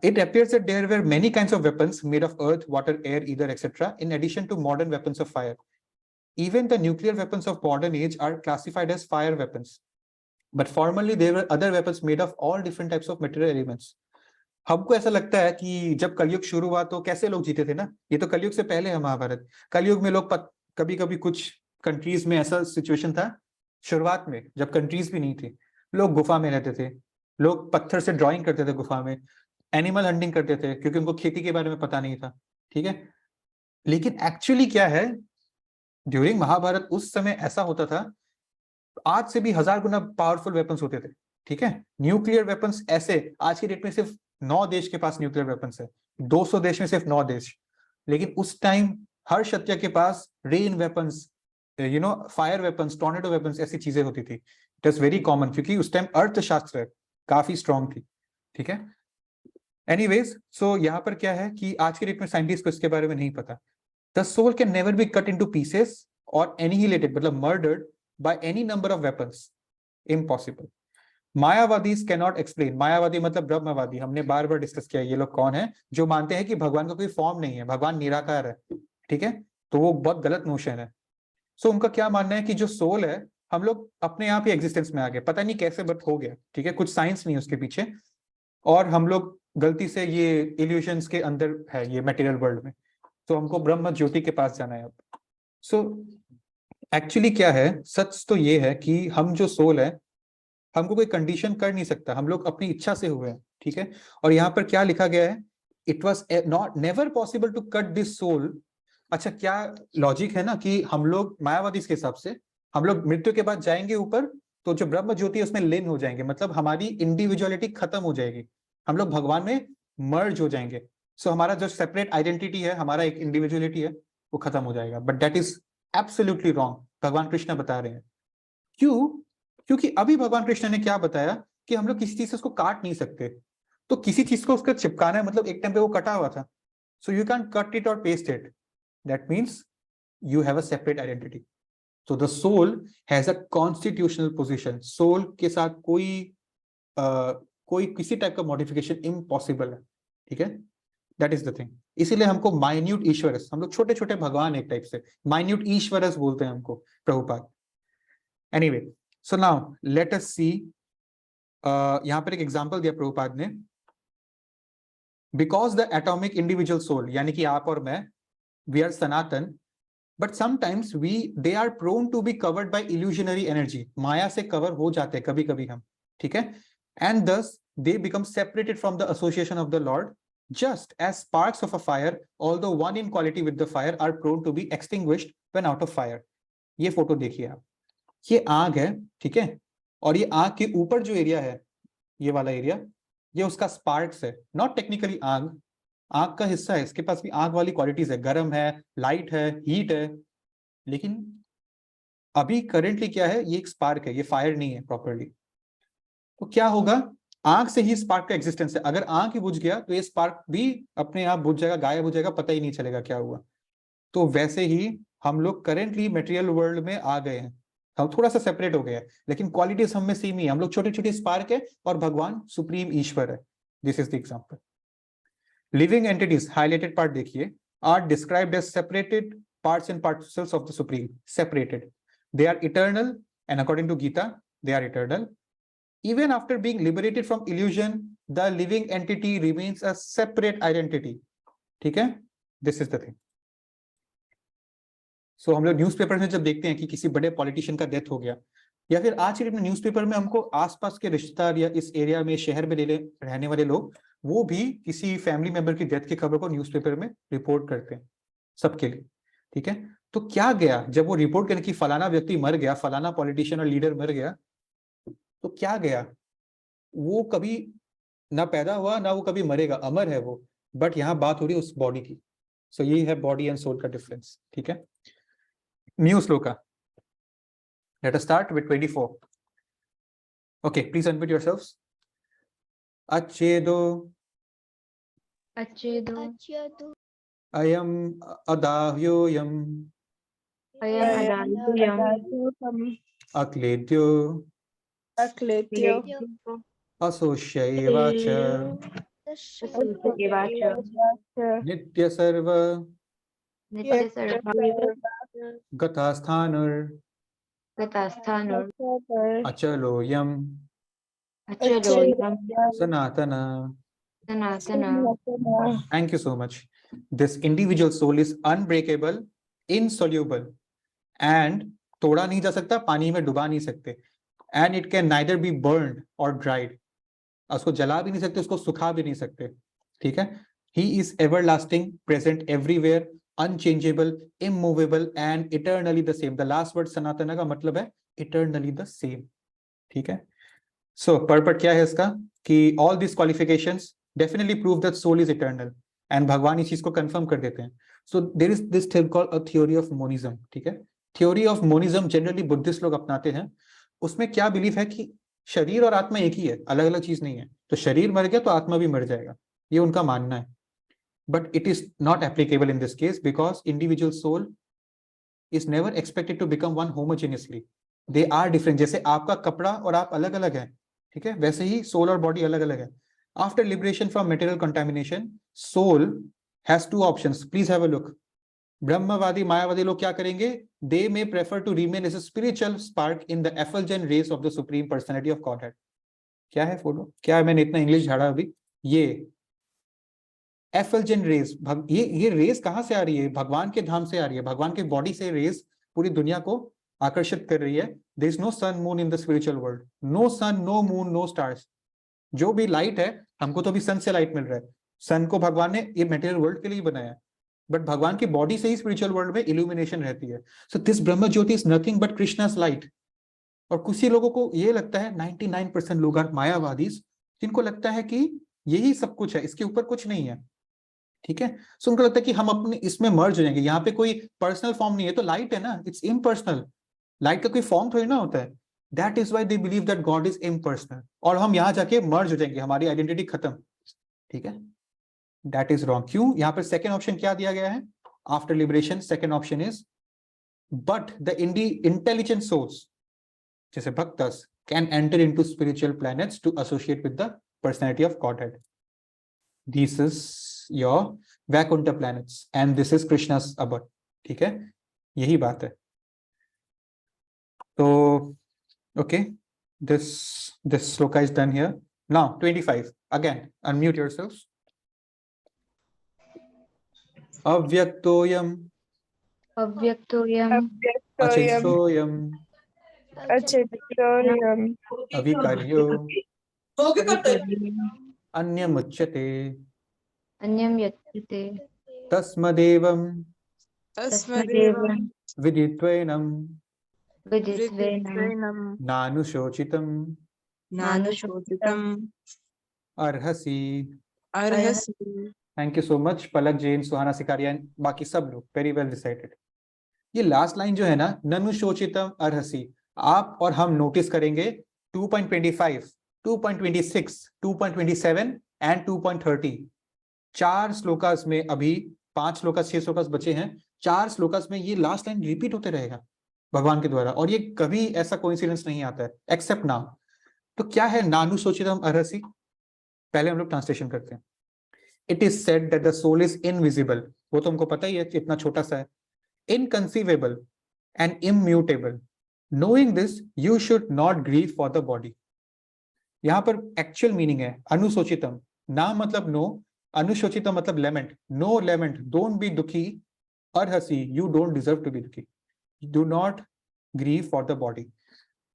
It appears that there were many kinds of weapons made of earth, water, air, ether, etc., in addition to modern weapons of fire. Even the nuclear weapons of modern age are classified as fire weapons. But formerly there were other weapons made of all different types of material elements. हमको ऐसा लगता है कि जब कलयुग शुरू हुआ तो कैसे लोग जीते थे ना, ये तो कलयुग से पहले है महाभारत। कलयुग में लोग कभी कभी कुछ कंट्रीज में ऐसा सिचुएशन था शुरुआत में जब कंट्रीज भी नहीं थी, लोग गुफा में रहते थे, लोग पत्थर से ड्राइंग करते थे गुफा में, एनिमल हंटिंग करते थे क्योंकि उनको खेती के बारे में पता नहीं था, ठीक है। लेकिन एक्चुअली क्या है, ड्यूरिंग महाभारत उस समय ऐसा होता था, आज से भी 1000 गुना पावरफुल वेपन्स होते थे, ठीक है। न्यूक्लियर वेपन्स ऐसे आज की डेट में सिर्फ 9 देश के पास न्यूक्लियर वेपन्स है, 200 देश में सिर्फ 9 देश। लेकिन उस टाइम हर क्षत्रिय के पास rain weapons, fire weapons, tornado weapons, ऐसी चीजें होती थी। इट इज वेरी कॉमन क्योंकि उस टाइम अर्थशास्त्र काफी स्ट्रॉन्ग थी, ठीक है। एनीवेज, सो यहाँ पर क्या है कि आज की डेट में साइंटिस्ट को इसके बारे में नहीं पता। The soul can never be cut into pieces और एनिहिलेटेड, मतलब murdered by any number of weapons, impossible. मायावादीज कैन नॉट एक्सप्लेन, मायावादी मतलब ब्रह्मवादी, हमने बार बार डिस्कस किया ये लोग कौन है, जो मानते हैं कि भगवान का कोई फॉर्म नहीं है, भगवान निराकार है, ठीक है। तो वो बहुत गलत नोशन है। सो उनका क्या मानना है कि जो सोल है, हम लोग अपने आप ही एग्जिस्टेंस में आ गए, पता नहीं कैसे बट हो गया, ठीक है, कुछ साइंस नहीं है उसके पीछे, और हम लोग गलती से ये इल्यूशंस के अंदर है ये मटेरियल वर्ल्ड में, तो हमको ब्रह्म ज्योति के पास जाना है अब। सो एक्चुअली क्या है, सच तो ये है कि हम जो सोल है, हमको कोई कंडीशन कर नहीं सकता, हम लोग अपनी इच्छा से हुए हैं, ठीक है। और यहाँ पर क्या लिखा गया है, it was not never possible to cut this soul. अच्छा, क्या लॉजिक है ना कि हम लोग मायावादी के हिसाब से हम लोग मृत्यु के बाद जाएंगे ऊपर, तो जो ब्रह्म ज्योति है उसमें लीन हो जाएंगे, मतलब हमारी इंडिविजुअलिटी खत्म हो जाएगी, हम लोग भगवान में मर्ज हो जाएंगे। सो हमारा जो सेपरेट आइडेंटिटी है, हमारा एक इंडिविजुअलिटी है, वो खत्म हो जाएगा। But that is absolutely wrong, भगवान कृष्ण बता रहे हैं। क्यों? क्योंकि अभी भगवान कृष्ण ने क्या बताया कि हम लोग किसी चीज से उसको काट नहीं सकते, तो किसी चीज को उसका चिपकाना है, मतलब एक टाइम पे वो कटा हुआ था, so you can cut it और paste it, that means you have a separate identity. So the soul has a constitutional position. Soul के साथ कोई किसी टाइप का मॉडिफिकेशन इम्पॉसिबल है, ठीक है। That is the thing. इसीलिए हमको माइन्यूट ईश्वरस, हम लोग छोटे छोटे भगवान एक टाइप से, माइन्यूट ईश्वरस बोलते हैं हमको Prabhupada. Anyway, so now let us see, यहाँ पर एक एग्जांपल दिया प्रभुपाद ने, because the atomic individual soul, यानी कि आप और मैं, we are sanatan, but sometimes they are prone to be covered by illusionary energy, माया से कवर हो जाते हैं कभी कभी हम, ठीक है। and thus they become separated from the association of the Lord, just as sparks of a fire, although one in quality with the fire, are prone to be extinguished when out of fire. ये photo देखिए आप, ये आग है, ठीक है, और ये आग के ऊपर जो एरिया है, ये वाला एरिया, ये उसका स्पार्क्स है, नॉट टेक्निकली आग, आग का हिस्सा है, इसके पास भी आग वाली क्वालिटीज है, गर्म है, लाइट है, हीट है, लेकिन अभी करेंटली क्या है, ये एक स्पार्क है, ये फायर नहीं है प्रॉपरली। तो क्या होगा, आग से ही स्पार्क का एग्जिस्टेंस है, अगर आग ही बुझ गया तो ये स्पार्क भी अपने आप बुझ जाएगा, गायब हो जाएगा, पता ही नहीं चलेगा क्या हुआ। तो वैसे ही हम लोग करेंटली मटेरियल वर्ल्ड में आ गए हैं, हम थोड़ा सा सेपरेट हो गए हैं, लेकिन क्वालिटीज हम में सेम ही है, हम लोग छोटे छोटे स्पार्क है और भगवान सुप्रीम ईश्वर है। This is the example. Living entities, highlighted part देखिए, are described as separated parts and parcels of the Supreme, separated. They are eternal, and according to Gita, they are eternal. Even after being liberated from illusion, the living entity remains a separate identity. ठीक है? This is the thing. So हम लोग newspaper में जब देखते हैं कि किसी बड़े पॉलिटिशियन का डेथ हो गया, या फिर आज के न्यूज़पेपर में हमको आसपास के रिश्तेदार या इस एरिया में शहर में रहने वाले लोग, वो भी किसी फैमिली मेंबर की डेथ की खबर को न्यूज़पेपर में रिपोर्ट करते हैं सबके लिए, ठीक है। तो क्या गया जब वो रिपोर्ट करने की फलाना व्यक्ति मर गया, फलाना पॉलिटिशियन और लीडर मर गया, तो क्या गया, वो कभी ना पैदा हुआ ना वो कभी मरेगा, अमर है वो, बट यहाँ बात हो रही है उस बॉडी की। सो ये है बॉडी एंड सोल का डिफरेंस, ठीक है। New shloka, let us start with 24। Okay, please unmute yourselves. अच्छेदो अच्छेदो अयम अदाह्योयम अयम अक्लेद्यो अक्लेद्यो असोष्यैव च नित्य सर्व नित्य सर्व गतास्थानुर गतास्थानुर अचलोयम अचलोयम सनातन. सनातन. Thank you so much. This individual soul is unbreakable, insoluble, and तोड़ा नहीं जा सकता, पानी में डुबा नहीं सकते, and it can neither be burned or dried. उसको जला भी नहीं सकते, उसको सुखा भी नहीं सकते. ठीक है? He is everlasting, present everywhere, unchangeable, immovable, and eternally the same. The last word सनातन का मतलब है eternally the same. ठीक है? So purport क्या है इसका कि all these qualifications definitely prove that soul is eternal, and भगवान इस चीज को confirm कर देते हैं. So there is this thing called a theory of monism. ठीक है? Theory of monism generally Buddhist लोग अपनाते हैं. उसमें क्या बिलीफ है कि शरीर और आत्मा एक ही है, अलग अलग चीज नहीं है. तो शरीर मर गया तो आत्मा भी मर जाएगा, ये उनका मानना है. But it is not applicable in this case because individual soul is never expected to become one homogeneously. They are different. जैसे आपका कपड़ा और आप अलग अलग हैं, ठीक है, वैसे ही सोल और बॉडी अलग अलग है. After liberation from material contamination, soul has two options. Please have a look. ब्रह्मवादी मायावादी लोग क्या करेंगे? They may prefer to remain as a spiritual spark in the effulgent rays of the supreme personality of Godhead. क्या है photo? क्या है? मैंने इतना English झाड़ा अभी. ये effulgent rays, ये रेस कहां से आ रही है? भगवान के धाम से आ रही है. भगवान के बॉडी से रेस पूरी दुनिया को आकर्षित कर रही है. There is no sun, moon in the spiritual world. No sun, no moon, no stars. जो भी लाइट है, हमको तो अभी सन से लाइट मिल रहा है. सन को भगवान ने ये मटेरियल वर्ल्ड के लिए बनाया है, बट भगवान की बॉडी से ही स्पिरिचुअल वर्ल्ड में इल्यूमिनेशन रहती है. So this Brahma jyoti is nothing but Krishna's light. और कुछ ही लोगों को ये लगता है, 99% लोग आर मायावादीज, जिनको लगता है कि यही सब कुछ है, इसके ऊपर कुछ नहीं है. ठीक है? सो उनको लगता है कि हम अपने इसमें मर्ज हो जाएंगे. यहाँ पे कोई पर्सनल फॉर्म नहीं है, तो लाइट है ना, इट्स इम्पर्सनल. लाइट का कोई फॉर्म थोड़ी ना होता है. That is why they believe that God is impersonal. और हम यहाँ जाके मर्ज हो जाएंगे, हमारी आइडेंटिटी खत्म. ठीक है? That is wrong. क्यों? यहाँ पर सेकेंड ऑप्शन क्या दिया गया है? After liberation, second option is, but the intelligent souls, जैसे भक्तस, can enter into spiritual planets to associate with the personality of Godhead. This is your Vaikuntha planets, and this is Krishna's abode. ठीक है? यही बात है. तो okay, this sloka is done here. Now 25, again unmute yourselves. Avyaktoyam अव्यक्तोयम achitsoyam avikaryo anyamuchyate अन्यम यच्यते tasmadevam तस्मदेवं viditvenam विदित्वेन नानुशोचिtam नानुशोचितं arhasi. अर्हसि. Thank you so much Palak Jain, Suhana Sikaria, बाकी सब लोग वेरी वेल डिसाइडेड. ये लास्ट लाइन जो है ना, ननुशोचितम अर्हसि, आप और हम नोटिस करेंगे 2.25, 2.26, 2.27 एंड 2.30. 4 श्लोकास में, अभी 5 श्लोकास 6 श्लोकास बचे हैं. 4 श्लोकास में ये लास्ट लाइन रिपीट होते रहेगा भगवान के द्वारा, और ये कभी ऐसा कोइंसिडेंस नहीं आता है एक्सेप्ट नाउ. तो क्या है नानुशोचितम अर्हसि? पहले हम लोग ट्रांसलेशन करते हैं. It is said that the soul is invisible. वो तो हमको पता ही है, इतना छोटा सा है. Inconceivable and immutable. Knowing this, you should not grieve for the body. यहाँ पर एक्चुअल मीनिंग है अनुशोचितम. ना मतलब नो, अनुशोचितम मतलब lament. No lament, don't be दुखी. अर्हसि, you don't deserve to be दुखी. Do not grieve for the body.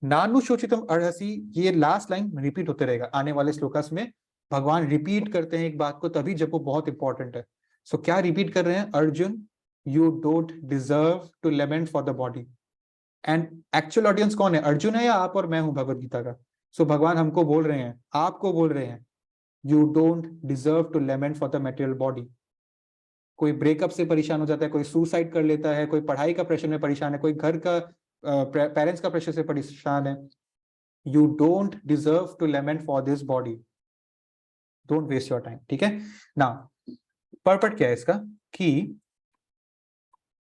नानुशोचितम अर्हसि, ये लास्ट लाइन रिपीट होते रहेगा आने वाले श्लोकास में. भगवान रिपीट करते हैं एक बात को तभी जब वो बहुत इंपॉर्टेंट है. सो क्या रिपीट कर रहे हैं? Arjun, you don't deserve to lament for the body. And actual audience कौन है? अर्जुन है या आप और मैं हूं भगवत गीता का? सो भगवान हमको बोल रहे हैं, आपको बोल रहे हैं, you don't deserve to lament for the material body. कोई ब्रेकअप से परेशान हो जाता है, कोई सुसाइड कर लेता है, कोई पढ़ाई का प्रेशर में परेशान है, कोई घर का पेरेंट्स का प्रेशर से परेशान है. You don't deserve to lament for this body. Don't waste your time. ठीक है ना? पर्पट क्या है इसका कि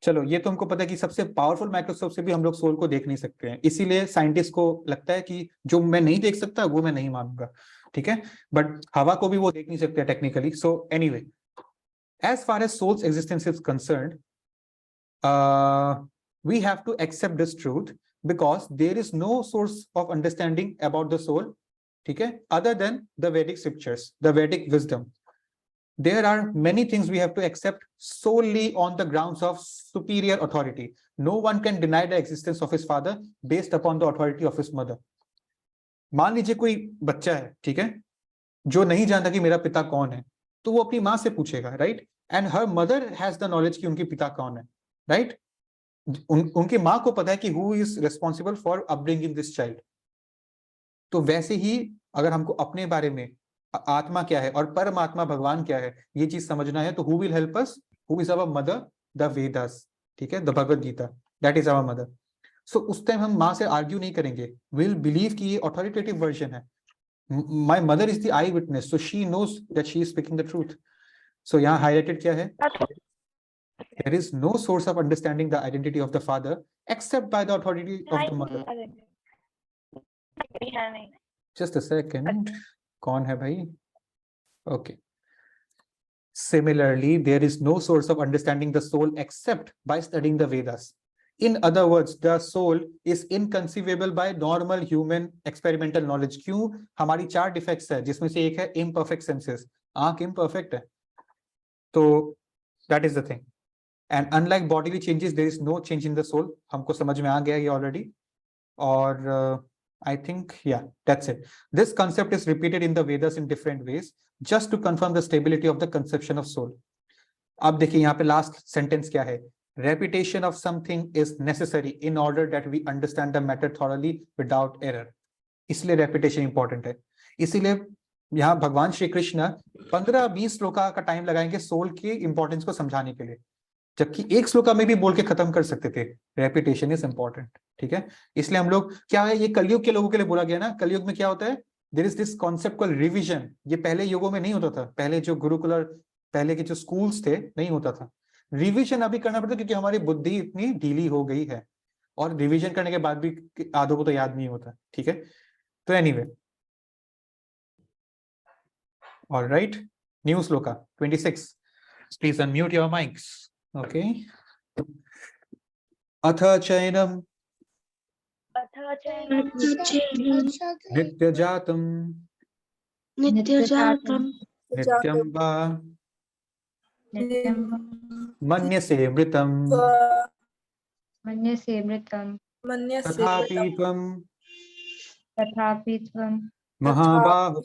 चलो ये तो हमको पता है कि सबसे पावरफुल माइक्रोस्कोप से भी हम लोग सोल को देख नहीं सकते हैं, इसीलिए साइंटिस्ट को लगता है कि जो मैं नहीं देख सकता वो मैं नहीं मानूंगा. ठीक है, बट हवा को भी वो देख नहीं सकते technically. So anyway, as far as soul's existence is concerned, we have to accept this truth because there is no source of understanding about the soul, okay, other than the Vedic scriptures, the Vedic wisdom. There are many things we have to accept solely on the grounds of superior authority. No one can deny the existence of his father based upon the authority of his mother. मान लीजिए कोई बच्चा है, ठीक है, जो नहीं जानता कि मेरा पिता कौन है, तो वो अपनी माँ से पूछेगा, right, and her mother has the knowledge कि उनकी पिता कौन है, राइट. उनकी माँ को पता है कि who is responsible for upbringing this child. तो वैसे ही अगर हमको अपने बारे में आत्मा क्या है और परमात्मा भगवान क्या है ये चीज समझना है, तो who will help us? Who is our mother? The Vedas, ठीक है, the Bhagavad Gita, that is our mother. So उस टाइम हम माँ से आर्ग्यू नहीं करेंगे, विल बिलीव कि ये ऑथोरिटेटिव वर्जन है. My mother is the eyewitness, so she knows that she is speaking the truth. So यहाँ highlighted क्या है? There is no source of understanding the identity of the father except by the authority of the mother. Just a second. कौन है भाई? Okay. Similarly, there is no source of understanding the soul except by studying the Vedas. In other words, the soul is inconceivable by normal human experimental knowledge. क्यों? हमारी 4 defects है, जिसमें से एक है imperfect senses. आंख imperfect है, तो that is the thing. And unlike bodily changes, there is no change in the soul. हमको समझ में आ गया ये already. और I think yeah, that's it. This concept is repeated in the Vedas in different ways, just to confirm the stability of the conception of soul. अब देखिए यहाँ पे last sentence क्या है? Repetition of something is necessary in order that we understand the matter thoroughly without error. इसलिए repetition important है. इसीलिए यहाँ भगवान श्री कृष्ण 15-20 श्लोका का टाइम लगाएंगे सोल की इंपॉर्टेंस को समझाने के लिए, जबकि एक श्लोका में भी बोल के खत्म कर सकते थे. रेपिटेशन इज इंपॉर्टेंट, ठीक है. इसलिए हम लोग क्या है, ये कलयुग के लोगों के लिए बोला गया ना. कलयुग में क्या होता है? There is this concept called revision. ये पहले युगों में नहीं होता था, पहले जो गुरुकुलर, पहले के जो स्कूल्स थे, नहीं होता था. रिविजन अभी करना पड़ता क्योंकि हमारी बुद्धि इतनी ढीली हो गई है, और रिविजन करने के बाद भी आधों को तो याद नहीं होता, ठीक है. तो anyway, alright, new shloka 26. Please unmute your mics. Okay. अथ चैनम नित्यजातम नित्यजातम् नित्यं वा मन्यसे मृतं मन्यसे मृतं तथापि त्वं तथापि त्वं महाबाहो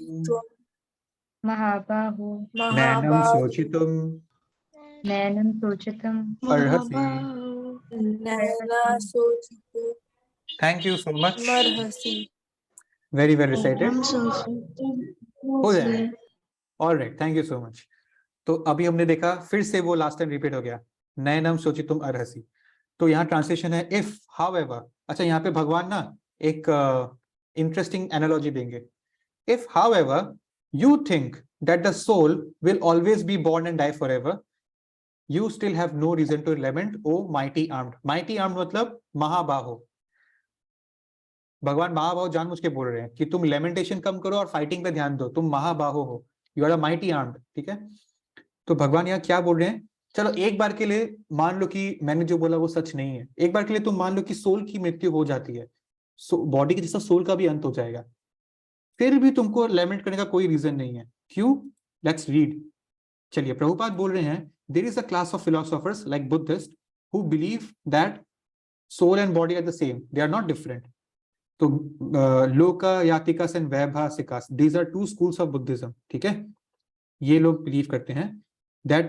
महाबाहो नैनं शोचितुं नैनं शोचितुम् अर्हसि. Thank you so much. Very well recited. हो जाए. Alright, thank you so much. तो अभी हमने देखा, फिर से वो लास्ट टाइम रिपीट हो गया, नैनम शोचितुम अर्हसि. तो यहाँ ट्रांसलेशन है इफ, हाउएवर. अच्छा, यहाँ पे भगवान ना एक इंटरेस्टिंग एनालॉजी देंगे. If however you think that the soul will always be born and die forever, you still have no reason to lament, O mighty armed. mighty armed मतलब महाबाहो. भगवान महाबाहो जानबूझ के बोल रहे हैं कि तुम लेमेंटेशन कम करो और फाइटिंग पे ध्यान दो, तुम महाबाहो हो, you are a mighty armed, ठीक है. तो भगवान यहाँ क्या बोल रहे हैं? चलो एक बार के लिए मान लो कि मैंने जो बोला वो सच नहीं है. एक बार के लिए तुम मान लो कि सोल की मृत्यु हो जाती है, बॉडी के जैसा सोल का भी अंत हो जाएगा, फिर भी तुमको लेमेंट करने का कोई रीजन नहीं है. क्यों? Let's read. चलिए, प्रभुपाद बोल रहे हैं, there is a class of philosophers like Buddhists who believe that soul and body are the same, they are not different. तो लोका यातिकास and वैभासिकास, these are 2 schools of Buddhism, ठीक है. ये लोग बिलीव करते हैं that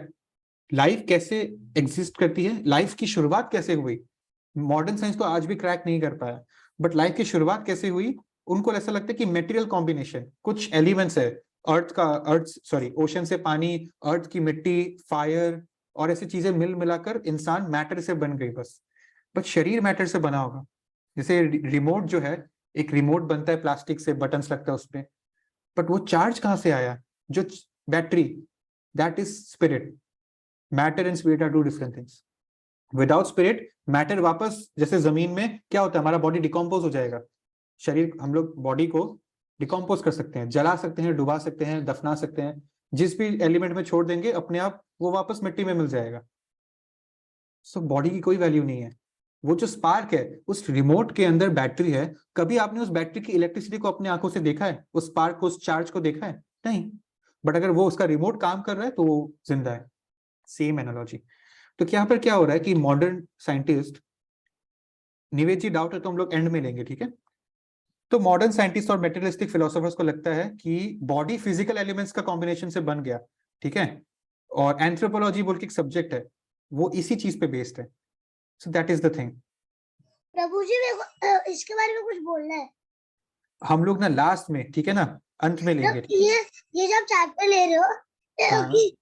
लाइफ कैसे एग्जिस्ट करती है, लाइफ की शुरुआत कैसे हुई. मॉडर्न साइंस तो आज भी क्रैक नहीं कर पाया, बट लाइफ की शुरुआत कैसे हुई, उनको ऐसा लगता है कि मेटीरियल कॉम्बिनेशन, कुछ एलिमेंट्स है, ओशन से पानी, अर्थ की मिट्टी, फायर और ऐसी चीजें मिल मिलाकर इंसान मैटर से बन गई बस. बट शरीर मैटर से बना होगा. जैसे रिमोट जो है, एक रिमोट बनता है प्लास्टिक से, बटन्स लगता है उसमें, बट वो चार्ज कहाँ से आया? जो battery, that is spirit. Matter and spirit are 2 different things. Without spirit matter वापस, जैसे जमीन में क्या होता है, हमारा बॉडी डिकम्पोज हो जाएगा. शरीर, हम लोग बॉडी को डिकम्पोज कर सकते हैं, जला सकते हैं, डुबा सकते हैं, दफना सकते हैं, जिस भी एलिमेंट में छोड़ देंगे अपने आप वो वापस मिट्टी में मिल जाएगा। सो बॉडी की कोई वैल्यू नहीं है। वो जो स्पार्क है, उस रिमोट के अंदर बैटरी है, कभी आपने उस बैटरी की इलेक्ट्रिसिटी को अपने आंखों से देखा है? उस स्पार्क को, उस चार्ज को देखा है? नहीं। बट अगर वो उसका रिमोट काम कर रहा है तो वो जिंदा है। Same analogy. तो यहाँ पर क्या हो रहा है कि मॉडर्न साइंटिस्ट, निवेद जी डाउट है तो हम लोग एंड में लेंगे, ठीक है? तो मॉडर्न साइंटिस्ट और मेटेरियलिस्टिक फिलोसोफर्स को लगता है कि बॉडी फिजिकल एलिमेंट्स का कॉम्बिनेशन से बन गया, ठीक है? और एंथ्रोपोलॉजी बोल के एक सब्जेक्ट है, वो इसी चीज पे बेस्ड है। So that is the thing. Prabhu ji मेरे को इसके बारे में कुछ बोलना है। हम लोग ना लास्ट में, ठीक है ना, अंत में लेंगे। जब ये जब चैप्टर ले रहे हो हाँ। कि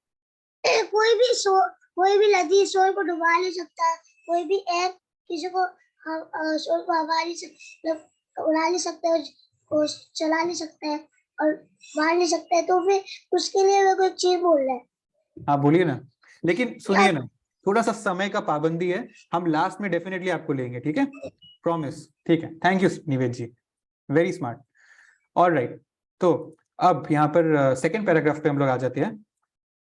कोई भी नदी सोल को डुबा नहीं सकता, कोई भी एयर किसी को सोल को हवा नहीं मतलब उड़ा नहीं सकता है, को चला नहीं सकता है और मार नहीं सकता है, तो फिर उसके लिए मेरे को एक चीज बोलना है। हाँ बोलिए ना, लेकिन सुनिए ना, थोड़ा सा समय का पाबंदी है, हम लास्ट में डेफिनेटली आपको लेंगे, ठीक है? प्रॉमिस, ठीक है। Thank you Nived ji, very smart. Alright, तो अब यहाँ पर सेकंड पैराग्राफ पे हम लोग आ जाते हैं।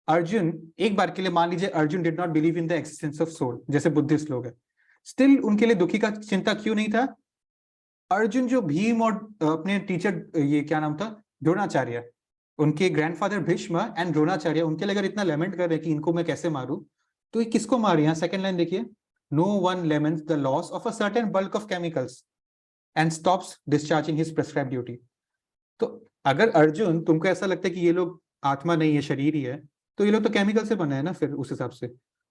अर्जुन, एक बार के लिए मान लीजिए Arjun did not believe in the existence of soul, जैसे बुद्धिस्ट लोग हैं, स्टिल उनके लिए दुखी का चिंता क्यों नहीं था? अर्जुन जो भीम और अपने टीचर, ये क्या नाम था, द्रोणाचार्य, उनके ग्रैंडफादर भीष्म एंड द्रोणाचार्य, उनके लिए अगर इतना लेमेंट कर रहे हैं कि इनको मैं कैसे मारूं, तो ये किसको मारे? यहाँ सेकंड लाइन देखिए, no one laments the loss of a certain bulk of chemicals and stops discharging his prescribed duty. तो अगर अर्जुन, तुमको ऐसा लगता है कि ये लोग आत्मा नहीं है, शरीर ही है, तो ये लोग तो केमिकल से बने हैं ना, फिर उस हिसाब से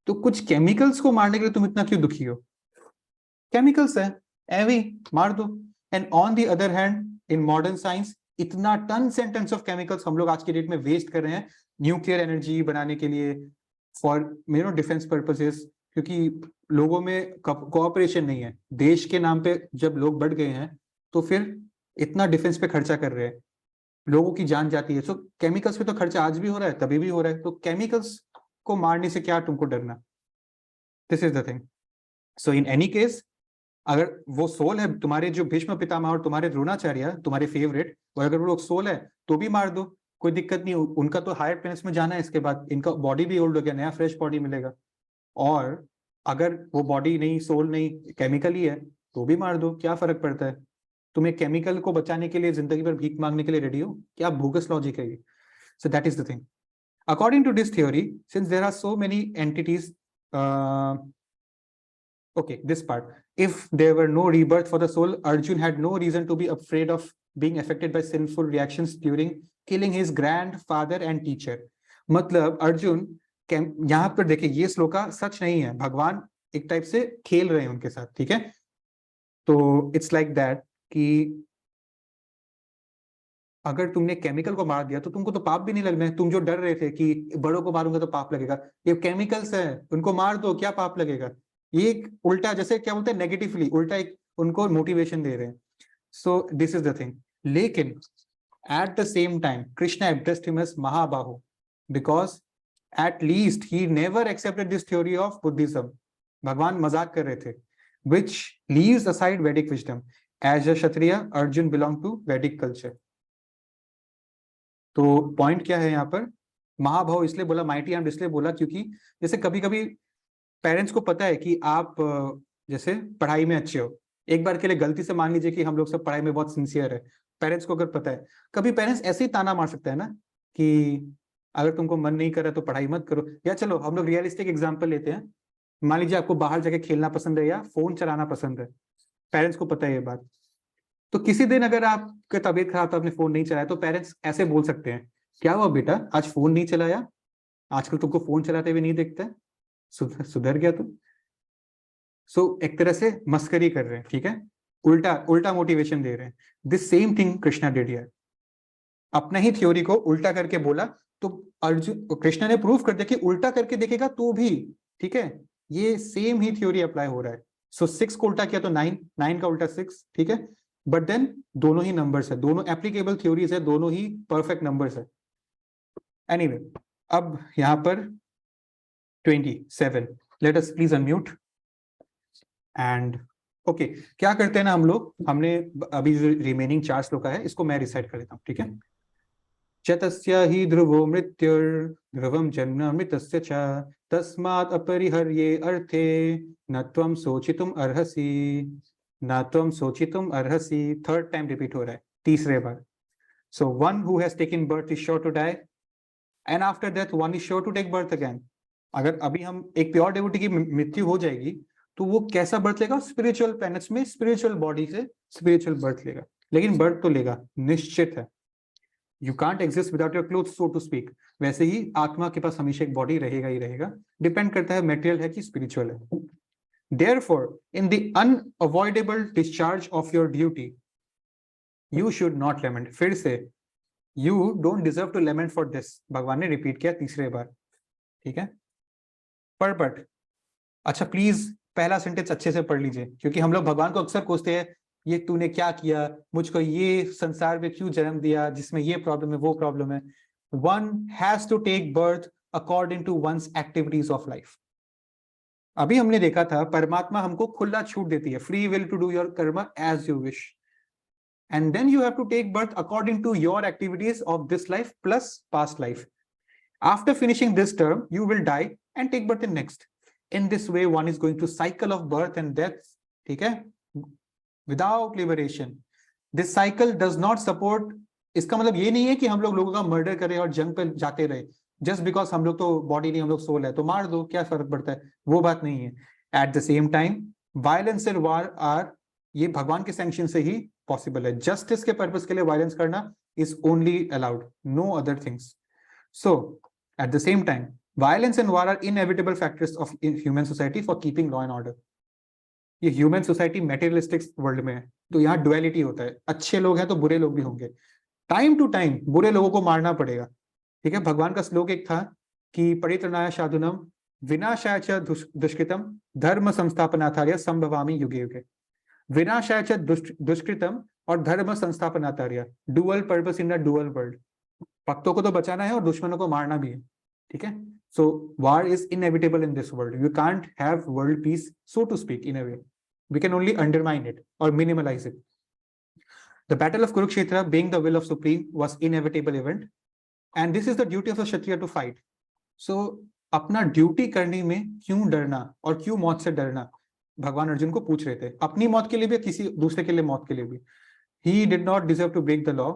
तो कुछ केमिकल्स को मारने के लिए तुम इतना क्यों दुखी हो? केमिकल्स है, एवी मार दो। And on the other hand, in modern science, इतना tons and tons of chemicals हम लोग आज के डेट में वेस्ट कर रहे हैं न्यूक्लियर एनर्जी बनाने के लिए, फॉर डिफेंस पर्पसेस, क्योंकि लोगों में कोऑपरेशन नहीं है। देश के नाम पे जब लोग बढ़ गए हैं तो फिर इतना डिफेंस पे खर्चा कर रहे हैं, लोगों की जान जाती है। सो केमिकल्स पे तो खर्चा आज भी हो रहा है, तभी भी हो रहा है, तो केमिकल्स को मारने से क्या तुमको डरना? This is the thing. So in any case, अगर वो सोल है, तुम्हारे जो भीष्म पितामह और तुम्हारे द्रोणाचार्य, तुम्हारे फेवरेट, और अगर वो लोग सोल है तो भी मार दो, कोई दिक्कत नहीं। उनका तो हायर प्लेनेट्स में जाना है, इसके बाद इनका बॉडी भी ओल्ड हो गया, नया फ्रेश बॉडी मिलेगा। और अगर वो बॉडी नहीं, सोल नहीं, केमिकल ही है, तो भी मार दो, क्या फर्क पड़ता है? तुम एक केमिकल को बचाने के लिए जिंदगी भर भीख मांगने के लिए रेडी हो? क्या बोगस लॉजिक है ये? So that is the thing. According to this theory, since there are so many entities, okay, this part, if there were no rebirth for the soul, Arjun had no reason to be afraid of being affected by sinful reactions during killing his grandfather and teacher. मतलब अर्जुन, यहाँ पर देखिए, ये श्लोका सच नहीं है, भगवान एक type से खेल रहे हैं उनके साथ, ठीक है? तो इट्स लाइक दैट कि अगर तुमने केमिकल को मार दिया तो तुमको तो पाप भी नहीं लगना है। तुम जो डर रहे थे कि बड़ों को मारूंगा तो पाप लगेगा, ये केमिकल्स है, उनको मार दो, क्या पाप लगेगा? ये एक उल्टा, जैसे क्या बोलते हैं, नेगेटिवली उल्टा एक उनको मोटिवेशन दे रहे हैं। So this is the thing. लेकिन at the same time Krishna addressed him as Mahabahu, because at least he never accepted this theory of Buddhism. भगवान मजाक कर रहे थे, which leaves aside Vedic wisdom. As a Kshatriya, Arjun belonged to Vedic culture. तो point क्या है यहाँ पर? महाभाव इसलिए बोला, माइटी आर्म्ड इसलिए बोला क्योंकि जैसे कभी कभी पेरेंट्स को पता है कि आप जैसे पढ़ाई में अच्छे हो, एक बार के लिए गलती से मान लीजिए कि हम लोग सब पढ़ाई में बहुत सिंसियर है, पेरेंट्स को अगर पता है, कभी पेरेंट्स ऐसे ही ताना मार सकता है ना कि अगर तुमको मन नहीं कर रहा तो पढ़ाई मत करो। या चलो हम लोग रियलिस्टिक एग्जाम्पल लेते हैं, मान लीजिए आपको बाहर जाके खेलना पसंद है या फोन चलाना पसंद है, पेरेंट्स को पता है ये बात, तो किसी दिन अगर आपकी तबीयत खराब, तो आपने फोन नहीं चलाया, तो पेरेंट्स ऐसे बोल सकते हैं, क्या हुआ बेटा, आज फोन नहीं चलाया, आजकल तुमको फोन चलाते हुए नहीं देखता है, सुधर गया तुम। सो एक तरह से मस्करी कर रहे हैं, ठीक है, उल्टा उल्टा मोटिवेशन दे रहे हैं। This same thing Krishna did here, अपना ही थ्योरी को उल्टा करके बोला, तो अर्जुन, कृष्णा ने प्रूव कर दिया कि उल्टा करके देखेगा तो भी, ठीक है, ये सेम ही थ्योरी अप्लाई हो रहा है। सो 6 को उल्टा किया तो 9, 9 का उल्टा 6, ठीक है, बट देन दोनों ही नंबर्स है, दोनों एप्लीकेबल थ्योरीज है, दोनों ही परफेक्ट नंबर्स है। एनीवे, अब यहां पर 27, let us please unmute and okay क्या करते हैं ना हम लोग, हमने अभी जो रिमेनिंग 4 श्लोका है इसको मैं रिसाइट कर देता हूँ, ठीक है। चतस्य हि ध्रुवो मृत्युर्ध्रुवं जन्म मृतस्य च तस्मात् अपरिहर्ये अर्थे न त्वं शोचितुम अर्हसि, न त्वं शोचितुम अर्हसि। थर्ड टाइम रिपीट हो रहा है, तीसरे बार। So one who has taken birth is sure to die and after death one is sure to take birth again. अगर अभी हम एक प्योर डेवोटी की मृत्यु हो जाएगी तो वो कैसा बर्थ लेगा? स्पिरिचुअल प्लैनेट्स में स्पिरिचुअल बॉडी से स्पिरिचुअल बर्थ लेगा, लेकिन बर्थ तो लेगा, निश्चित है। You can't exist without your cloth, so to speak. वैसे ही आत्मा के पास हमेशा एक बॉडी रहेगा ही रहेगा, डिपेंड करता है मेटेरियल है कि स्पिरिचुअल है। Therefore, in the unavoidable discharge of your duty, you should not lament. फिर से you don't deserve to lament for this, भगवान ने रिपीट किया तीसरे बार, ठीक है। पर अच्छा प्लीज पहला सेंटेंस अच्छे से पढ़ लीजिए, क्योंकि हम लोग भगवान को अक्सर कोसते हैं, ये तूने क्या किया, मुझको ये संसार में क्यों जन्म दिया जिसमें ये प्रॉब्लम है वो प्रॉब्लम है। One has to take birth according to one's activities of life. अभी हमने देखा था परमात्मा हमको खुला छूट देती है, free will to do your karma as you wish, and then you have to take birth according to your activities of this life plus past life. After finishing this term you will die and take birth in next. In this way one is going to cycle of birth and death, ठीक है, without liberation. This cycle does not support, इसका मतलब ये नहीं है कि हम लोगों का मर्डर करें और जंग पर जाते रहे जस्ट बिकॉज हम लोग तो बॉडी नहीं, हम लोग सोल है तो मार दो, क्या फर्क पड़ता है, वो बात नहीं है। At the same time violence and war are, ये भगवान के सैंक्शन से ही पॉसिबल है। जस्टिस के पर्पस के लिए वायलेंस करना is only allowed, no other things. So at the same time violence and war are inevitable factors of human society for keeping law and order. ये ह्यूमन सोसाइटी मेटेरियलिस्टिक वर्ल्ड में है, तो यहाँ duality होता है, अच्छे लोग हैं तो बुरे लोग भी होंगे। टाइम टू टाइम बुरे लोगों को मारना पड़ेगा, ठीक है। भगवान का श्लोक एक था कि परित्रणाय साधुनम विनाशाय च दुष्कृतम धर्म संस्थापनार्थाय संभवामि युगे युगे। विनाशाय च दुष्कृतम और धर्म संस्थापनार्थाय, dual purpose in the dual world. भक्तों को तो बचाना है और दुश्मनों को मारना भी है, ठीक है। So war is inevitable in this world, you can't have world peace so to speak in a way, we can only undermine it और minimalize it. The battle of Kurukshetra, being the will of Supreme, was inevitable event, and this is the duty of a Kshatriya to fight. So, अपना duty करने में क्यों डरना और क्यों मौत से डरना, भगवान अर्जुन को पूछ रहे थे, अपनी मौत के लिए भी, किसी दूसरे के लिए मौत के लिए भी। He did not deserve to break the law,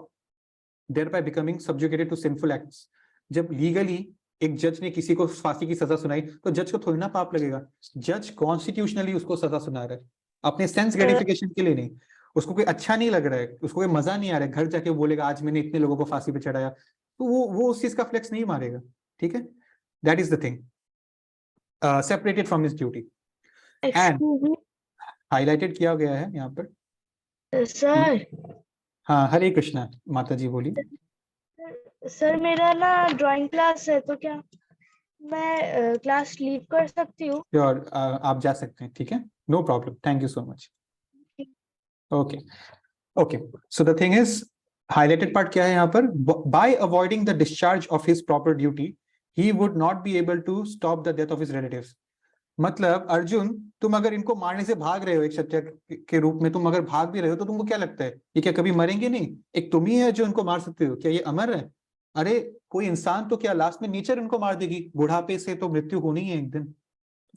thereby becoming subjugated to sinful acts. जब लीगली एक जज ने किसी को फांसी की सजा सुनाई तो जज को थोड़ी ना पाप लगेगा, जज कॉन्स्टिट्यूशनली उसको सजा सुना रहा है, अपने सेंस ग्रेटिफिकेशन के लिए नहीं। उसको कोई अच्छा नहीं लग रहा है, उसको कोई मजा नहीं आ रहा है, घर जाके बोलेगा आज मैंने इतने लोगों को फांसी पे चढ़ाया, तो वो उस चीज का फ्लेक्स नहीं मारेगा, ठीक है। That is the thing, separated from his duty and highlighted किया गया है यहाँ पर। सर हाँ हरे कृष्णा, माता जी बोलिए। सर मेरा ना ड्राइंग क्लास है, तो क्या मैं क्लास लीव कर सकती हूँ? श्योर, आप जा सकते हैं, ठीक है, no problem, thank you so much. Okay, okay. So the thing is, highlighted part क्या है यहाँ पर? By avoiding the discharge of his proper duty, he would not be able to stop the death of his relatives. मतलब अर्जुन, तुम अगर इनको मारने से भाग रहे हो, एक क्षत्रिय के रूप में तुम अगर भाग भी रहे हो, तो तुमको क्या लगता है ये क्या कभी मरेंगे नहीं? एक तुम ही है जो इनको मार सकते हो, क्या ये अमर है? अरे कोई इंसान तो क्या लास्ट में नेचर इनको मार देगी, बुढ़ापे से तो मृत्यु होनी है एक दिन,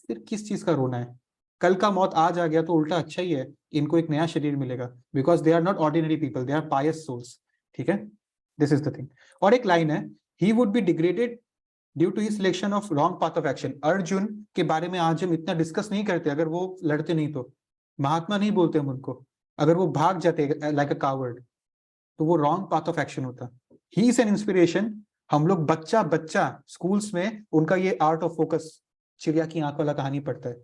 फिर किस चीज का रोना है? कल का मौत आज आ गया तो उल्टा अच्छा ही है, इनको एक नया शरीर मिलेगा, because they are not ordinary people, they are pious souls, ठीक है। This is the thing. और एक लाइन है, he would be degraded due to his selection of wrong path of action. Arjun के बारे में आज हम इतना डिस्कस नहीं करते, अगर वो लड़ते नहीं तो महात्मा नहीं बोलते हम उनको, अगर वो भाग जाते लाइक अ कावर्ड तो वो रॉन्ग पाथ ऑफ एक्शन होता। He is an inspiration. हम लोग बच्चा स्कूल्स में उनका ये आर्ट ऑफ फोकस, चिड़िया की आंख वाला कहानी पढ़ता है,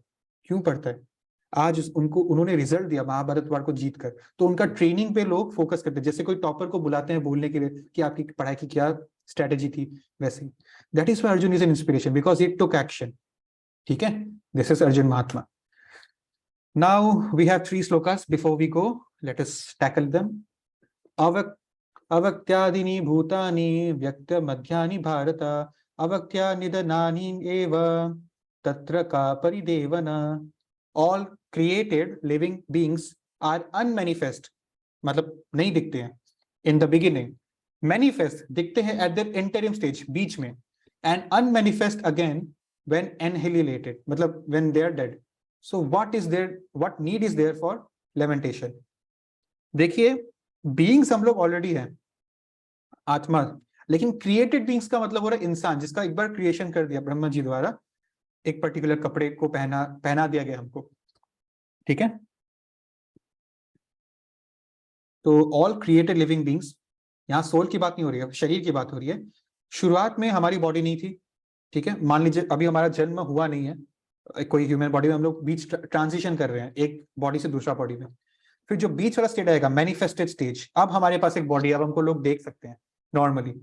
क्यों पढ़ता है? आज उन्होंने रिजल्ट दिया महाभारत वार को जीत कर, तो उनका ट्रेनिंग पे लोग फोकस करते हैं, जैसे कोई टॉपर को बुलाते हैं बोलने के लिए कि आपकी पढ़ाई की क्या स्ट्रेटेजी थी, वैसे ही that is why Arjun is an inspiration, because he took action, ठीक है। This is Arjun Mahatma. Now we have 3 shlokas before we go, let us tackle them. अवक्त्यादीनि भूतानि व्यक्त मध्यानि भारत अवक्त्या निधनानि एव तत्र का परिदेवना। All created living beings are unmanifest, मतलब नहीं दिखते हैं in the beginning, manifest दिखते हैं at their interim stage, बीच में, and unmanifest again when annihilated, मतलब when they are dead. So what need is there for lamentation? देखिए, beings हम लोग ऑलरेडी हैं, आत्मा, लेकिन क्रिएटेड बीइंग्स का मतलब हो रहा है इंसान, जिसका एक बार क्रिएशन कर दिया ब्रह्मा जी द्वारा, एक पर्टिकुलर कपड़े को पहना दिया गया हमको, ठीक है। तो ऑल क्रिएटेड लिविंग बीइंग्स, यहाँ सोल की बात नहीं हो रही है, शरीर की बात हो रही है। शुरुआत में हमारी बॉडी नहीं थी, ठीक है, मान लीजिए अभी हमारा जन्म हुआ नहीं है, कोई ह्यूमन बॉडी में हम लोग बीच ट्रांजिशन कर रहे हैं एक बॉडी से दूसरा बॉडी में, फिर जो बीच वाला स्टेट आएगा मैनिफेस्टेड स्टेज, अब हमारे पास एक बॉडी, अब हमको लोग देख सकते हैं नॉर्मली,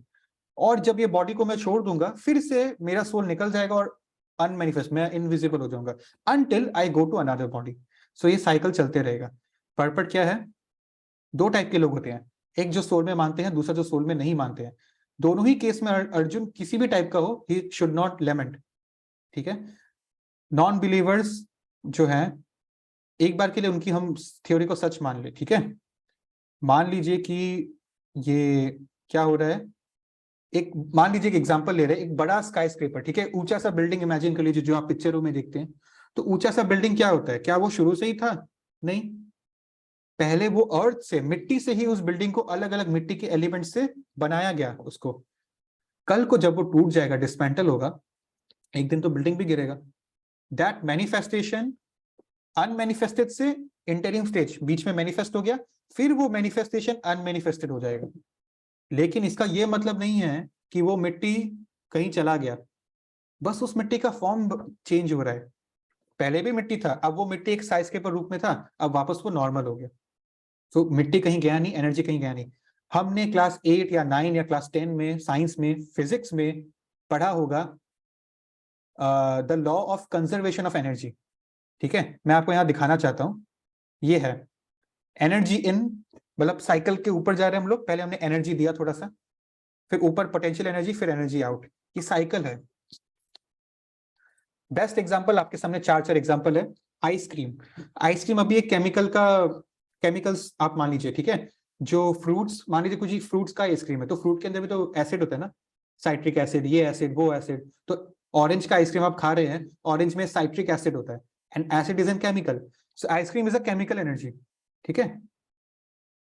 और जब ये बॉडी को मैं छोड़ दूंगा फिर से मेरा सोल निकल जाएगा और अनमैनिफेस्ट, मैं इनविजिबल हो जाऊंगा until I go to another body. सो ये साइकिल चलते रहेगा। पर्पट क्या है? दो टाइप के लोग होते हैं, एक जो सोल में मानते हैं, दूसरा जो सोल में नहीं मानते हैं। दोनों ही केस में अर्जुन किसी भी टाइप का हो, ही शुड नॉट लेमेंट, ठीक है। नॉन बिलीवर्स जो हैं, एक बार के लिए उनकी हम थ्योरी को सच मान ले, ठीक है। मान लीजिए कि ये क्या हो रहा है, एक मान लीजिए कि एग्जांपल ले रहे हैं, एक बड़ा स्काई स्क्रेपर, ठीक है, ऊंचा सा बिल्डिंग इमेजिन कर लीजिए जो आप पिक्चरों में देखते हैं। तो ऊंचा सा बिल्डिंग क्या होता है? क्या वो शुरू से ही था? नहीं, पहले वो अर्थ से, मिट्टी से ही उस बिल्डिंग को अलग अलग मिट्टी के एलिमेंट से बनाया गया उसको। कल को जब वो टूट जाएगा, डिस्मेंटल होगा, एक दिन तो बिल्डिंग भी गिरेगा। दैट मैनिफेस्टेशन अनमैनिफेस्टेड से इंटरिम स्टेज, बीच में मैनिफेस्ट हो गया, फिर वो मैनिफेस्टेशन अनमैनिफेस्टेड हो जाएगा। लेकिन इसका ये मतलब नहीं है कि वो मिट्टी कहीं चला गया, बस उस मिट्टी का फॉर्म चेंज हो रहा है। पहले भी मिट्टी था, अब वो मिट्टी एक साइज के रूप में था, अब वापस वो नॉर्मल हो गया। तो मिट्टी कहीं गया नहीं, एनर्जी कहीं गया नहीं। हमने क्लास 8 या 9 या क्लास 10 में साइंस में, फिजिक्स में पढ़ा होगा the law of conservation of energy, ठीक है। मैं आपको यहाँ दिखाना चाहता हूँ, ये है एनर्जी इन, मतलब साइकिल के ऊपर जा रहे हैं हम लोग, पहले हमने एनर्जी दिया थोड़ा सा, फिर ऊपर पोटेंशियल एनर्जी, फिर एनर्जी आउट, ये साइकिल है। बेस्ट एग्जांपल आपके सामने चार एग्जांपल है। आइसक्रीम, आइसक्रीम अभी एक केमिकल्स आप मान लीजिए, ठीक है। जो फ्रूट्स, मान लीजिए कुछ फ्रूट्स का आइसक्रीम है, तो फ्रूट के अंदर भी तो एसिड होता है ना, साइट्रिक एसिड, ये एसिड वो एसिड। तो ऑरेंज का आइसक्रीम आप खा रहे हैं, ऑरेंज में साइट्रिक एसिड होता है, and acid is an chemical, so ice cream is a chemical energy, ठीक है।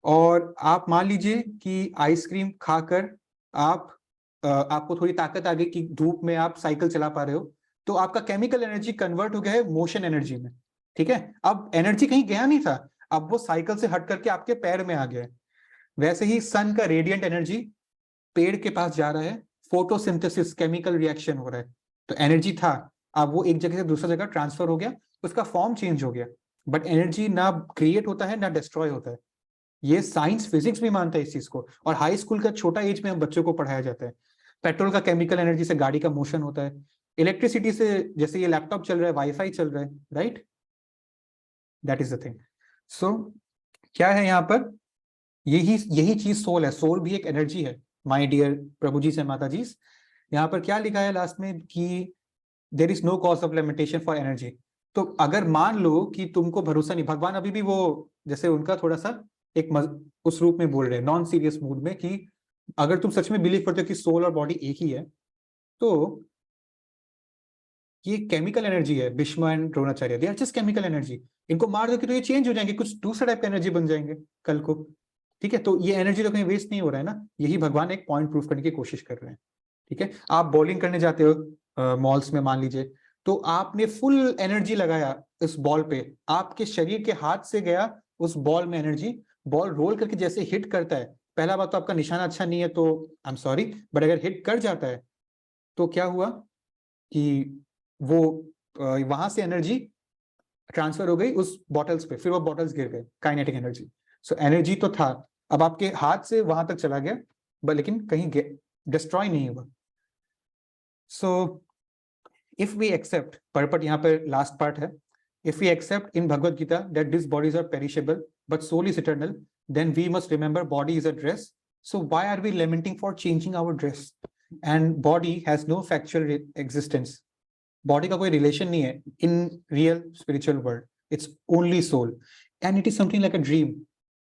और आप मान लीजिए कि आइसक्रीम खाकर आपको थोड़ी ताकत आ गई कि धूप में आप साइकिल चला पा रहे हो, तो आपका केमिकल एनर्जी कन्वर्ट हो गया है मोशन एनर्जी में, ठीक है। अब एनर्जी कहीं गया नहीं था, अब वो साइकिल से हट करके आपके पैर में आ गया है। वैसे ही सन का रेडिएंट एनर्जी पेड़ के पास जा रहा है, फोटोसिंथेसिस, केमिकल रिएक्शन हो रहा है, तो एनर्जी था, अब वो एक जगह से दूसरा जगह ट्रांसफर हो गया, उसका फॉर्म चेंज हो गया। बट एनर्जी ना क्रिएट होता है ना डिस्ट्रॉय होता है, ये साइंस फिजिक्स भी मानता है इस चीज को, और हाई स्कूल का छोटा एज में हम बच्चों को पढ़ाया जाता है। पेट्रोल का केमिकल एनर्जी से गाड़ी का मोशन होता है, इलेक्ट्रिसिटी से जैसे ये लैपटॉप चल रहा है, वाईफाई चल रहा है, right, that is the thing. So क्या है यहाँ पर, यही चीज सोल है। सोल भी एक एनर्जी है, माय डियर प्रभु जी से माता जी। यहाँ पर क्या लिखा है लास्ट में कि there is no cause of limitation for energy. तो अगर मान लो कि तुमको भरोसा नहीं, भगवान अभी भी वो जैसे उनका थोड़ा सा एक उस रूप में बोल रहे हैं, नॉन सीरियस मूड में, कि अगर तुम सच में बिलीव करते हो कि सोल और बॉडी एक ही है, तो ये केमिकल एनर्जी है। Bhishma and Dronacharya, they are just chemical energy. इनको मार दो कि तो ये चेंज हो जाएंगे, कुछ दूसरा टाइप का एनर्जी बन जाएंगे कल को, ठीक है। तो ये एनर्जी तो कहीं वेस्ट नहीं हो रहा है ना, यही भगवान एक पॉइंट प्रूव करने की कोशिश कर रहे हैं, ठीक है। आप बॉलिंग करने जाते हो मॉल्स में मान लीजिए, तो आपने फुल एनर्जी लगाया इस बॉल पे, आपके शरीर के हाथ से गया उस बॉल में एनर्जी, बॉल रोल करके जैसे हिट करता है, पहला बात तो आपका निशाना अच्छा नहीं है, तो आई एम सॉरी, बट अगर हिट कर जाता है तो क्या हुआ कि वो वहां से एनर्जी ट्रांसफर हो गई उस बॉटल्स पे, फिर वो बॉटल्स गिर गए, काइनेटिक एनर्जी। सो एनर्जी तो था, अब आपके हाथ से वहां तक चला गया, लेकिन कहीं डिस्ट्रॉय नहीं हुआ। So if we accept, purport यहाँ पर लास्ट पार्ट है, if we accept in Bhagavad Gita that this bodies are perishable but soul is eternal, then we must remember body is a dress. So why are we lamenting for changing our dress? And body has no factual existence. Body का कोई relation नहीं है in real spiritual world. It's only soul and it is something like a dream.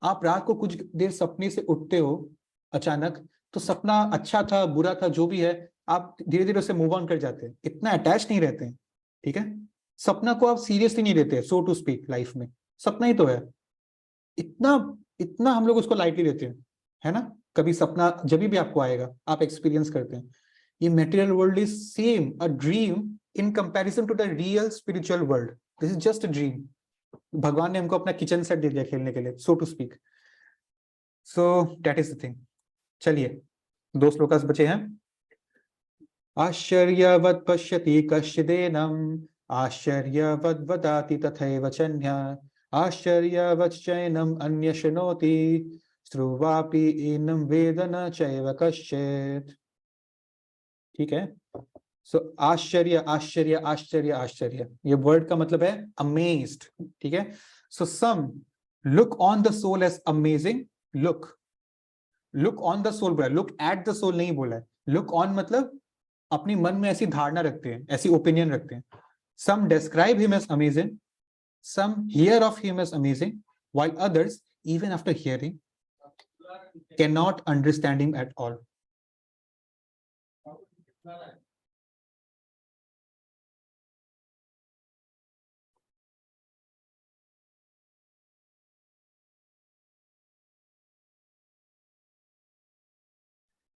आप रात को कुछ देर सपने से उठते हो अचानक, तो सपना अच्छा था बुरा था जो भी है, आप धीरे धीरे उससे मूव ऑन कर जाते हैं, इतना अटैच नहीं रहते हैं, ठीक है। सपना को आप सीरियसली नहीं लेते, सो टू स्पीक, लाइफ में सपना ही तो है, इतना इतना हम लोग उसको लाइटली लेते हैं, है ना। कभी सपना जब भी आपको आएगा आप एक्सपीरियंस करते हैं। ये material world is same a dream in comparison to the real spiritual world, this is just a dream. भगवान ने हमको अपना किचन सेट दे दिया खेलने के लिए, so to speak. So that is the thing. चलिए 2 श्लोकास बचे हैं। आश्चर्यवत् पश्यति कश्चिदेनम् आश्चर्यवद् वदाति तथैव चन्यः आश्चर्यवच्चैनम् अन्य शृणोति श्रुवापि एनं वेद न चैव कश्चित्। ठीक है। सो आश्चर्य आश्चर्य आश्चर्य आश्चर्य, ये वर्ड का मतलब है अमेज्ड, ठीक है। So some look on the soul as amazing, look on the soul बोला, लुक एट द सोल नहीं बोला है। लुक ऑन मतलब अपनी मन में ऐसी धारणा रखते हैं, ऐसी ओपिनियन रखते हैं। Some describe him as amazing, some hear of him as amazing, while others even after hearing can not understand him at all.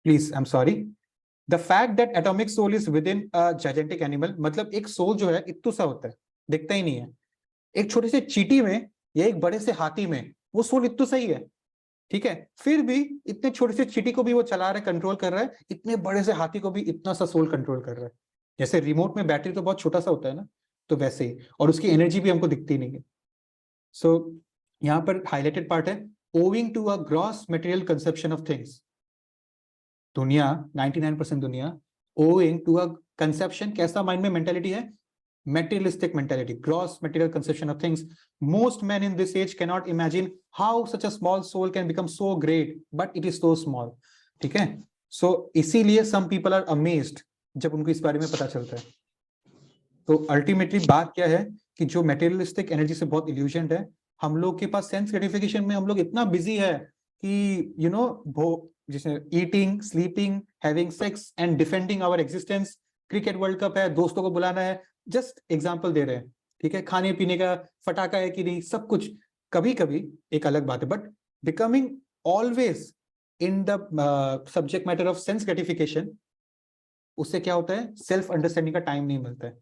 Please I am sorry, the fact that atomic soul is within a gigantic animal, मतलब एक soul जो है इत्तू सा होता है, दिखता ही नहीं है। एक छोटे से चींटी में या एक बड़े से हाथी में वो सोल इत्तू सा ही है, ठीक है। फिर भी इतने छोटे से चींटी को भी वो चला रहा है, कंट्रोल कर रहा है, इतने बड़े से हाथी को भी इतना सा सोल कंट्रोल कर रहा है। जैसे रिमोट में बैटरी तो बहुत छोटा सा होता है ना, तो वैसे ही, और उसकी एनर्जी भी हमको दिखती नहीं है। सो यहाँ पर हाईलाइटेड पार्ट है, owing to a gross material conception of things. दुनिया 99% दुनिया ओइंग टू अ कंसेप्शन, कैसा माइंड में मेंटालिटी है, materialistic mentality, gross material conception of things. Most men in this age cannot imagine how such a small soul can become so great, but it is so small. ठीक है। so इसीलिए some people are amazed जब उनको इस बारे में पता चलता है। तो अल्टीमेटली बात क्या है कि जो मेटेरियलिस्टिक एनर्जी से बहुत इल्यूजन है, हम लोग के पास सेंस ग्रेटिफिकेशन में हम लोग इतना बिजी है कि यू नो जिसमें eating, sleeping, having sex and defending our existence, cricket world cup है, दोस्तों को बुलाना है, जस्ट एग्जाम्पल दे रहे हैं, ठीक है। खाने पीने का फटाका है कि नहीं, सब कुछ कभी कभी एक अलग बात है, but becoming always in the subject matter of sense gratification, उससे क्या होता है, सेल्फ अंडरस्टैंडिंग का टाइम नहीं मिलता है।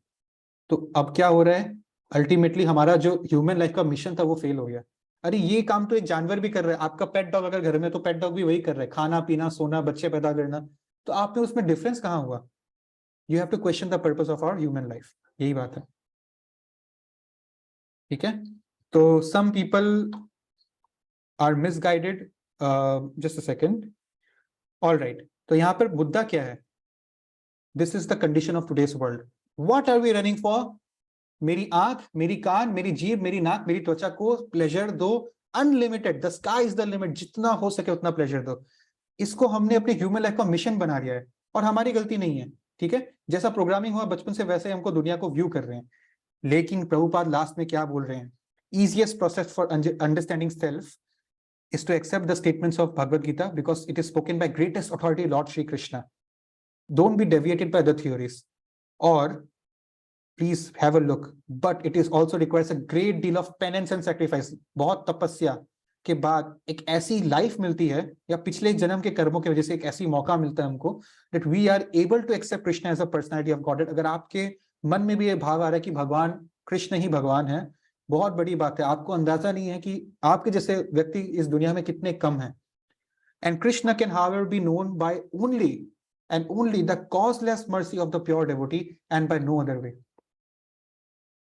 तो अब क्या हो रहा है, अल्टीमेटली हमारा जो ह्यूमन लाइफ का मिशन था वो फेल हो गया। अरे ये काम तो एक जानवर भी कर रहा है, आपका पेट डॉग अगर घर में, तो पेट डॉग भी वही कर रहा है, खाना पीना सोना बच्चे पैदा करना, तो आप में उसमें डिफरेंस कहाँ हुआ। You have to question the purpose of our human life, यही बात है, ठीक है। तो some people are misguided, just a second, alright. तो यहाँ पर मुद्दा क्या है, this is the condition of today's world, what are we running for. मेरी आंख, मेरी कान, मेरी जीभ, मेरी नाक, मेरी त्वचा को प्लेजर दो unlimited, the sky is the limit, जितना हो सके उतना प्लेजर दो। इसको हमने अपने ह्यूमन लाइफ का मिशन बना लिया है, और हमारी गलती नहीं है, ठीक है। जैसा प्रोग्रामिंग हुआ बचपन से वैसे हमको दुनिया को व्यू कर रहे हैं। लेकिन प्रभुपाद लास्ट में क्या बोल रहे हैं, easiest process for understanding self is to accept the statements of Bhagavad Gita because it is spoken by greatest authority Lord Shri Krishna. Don't be deviated by the theories, or please have a look, but it is also requires a great deal of penance and sacrifice. बहुत तपस्या के बाद एक ऐसी life मिलती है, या पिछले जन्म के कर्मों की वजह से एक ऐसी मौका मिलता है हमको, that we are able to accept Krishna as a personality of Godhead. अगर आपके मन में भी ये भाव आ रहा है कि भगवान कृष्ण ही भगवान है, बहुत बड़ी बात है। आपको अंदाजा नहीं है कि आपके जैसे व्यक्ति इस दुनिया में कितने कम हैं। And Krishna can however be known by only and only the causeless mercy of the pure devotee and by no other way.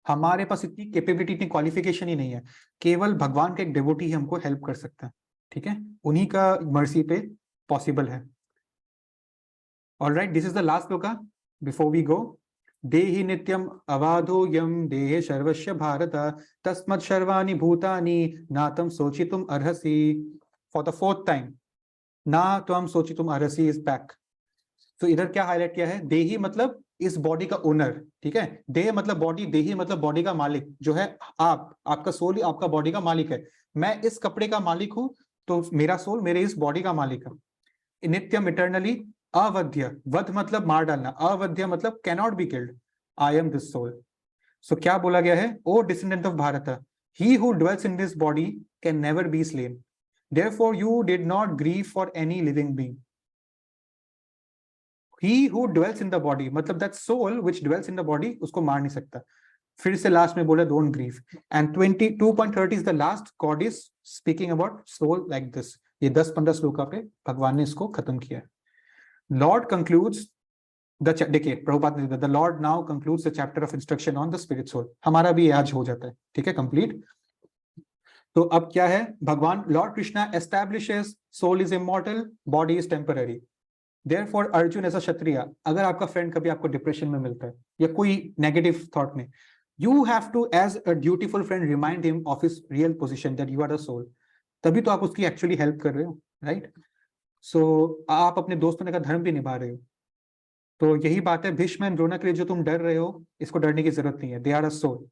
हमारे पास इतनी कैपेबिलिटी, इतनी क्वालिफिकेशन ही नहीं है, केवल भगवान का एक डिवोटी ही हमको हेल्प कर सकता है, ठीक है, उन्हीं का मर्सी पे पॉसिबल है। Alright, this is the last shloka before we go. देहि नित्यम अवाधो यम देहे सर्वस्य भारत तस्मत् सर्वाणि भूतानि नातम सोचितुम अर्हसि। फॉर द 4th टाइम, ना त्वम सोचितुम अर्हसि इज बैक। तो इधर क्या हाईलाइट किया है, देहि मतलब इस बॉडी का ओनर, ठीक है। देह मतलब बॉडी, देही मतलब बॉडी का मालिक जो है आपका सोल ही आपका बॉडी का मालिक है। मैं इस कपड़े का मालिक हूं तो मेरा सोल मेरे इस बॉडी का मालिक है। नित्यम इटर्नली अवध्य, वध मतलब मार डालना, अवध्य मतलब cannot be killed, I am this soul. So क्या बोला गया है, O descendant of Bharat, he who dwells in this body can never be slain, therefore you did not grieve for any living being. He who dwells in the body मतलब that soul which dwells in the body, उसको मार नहीं सकता। फिर से last में बोला don't grieve, and 22.30 is the last god is speaking about soul like this। ये 10-15 श्लोका पे भगवान ने इसको खत्म किया। Lord concludes देखिए प्रभुपाद ने the lord now concludes the chapter of instruction on the spirit soul. हमारा भी आज हो जाता है, ठीक है, कंप्लीट। तो अब क्या है, भगवान Lord Krishna establishes soul is immortal, body is temporary. Therefore Arjun as a Kshatriya, अगर आपका फ्रेंड कभी आपको डिप्रेशन में मिलता है या कोई नेगेटिव थॉट में, you have to as a dutiful friend remind him of his real position that you are a soul. तभी तो आप उसकी एक्चुअली हेल्प कर रहे हो, राइट। सो आप अपने दोस्तों का धर्म भी निभा रहे हो। तो यही बात है, भीष्म एंड द्रोण के लिए जो तुम डर रहे हो, इसको डरने की जरूरत नहीं है, they are a soul.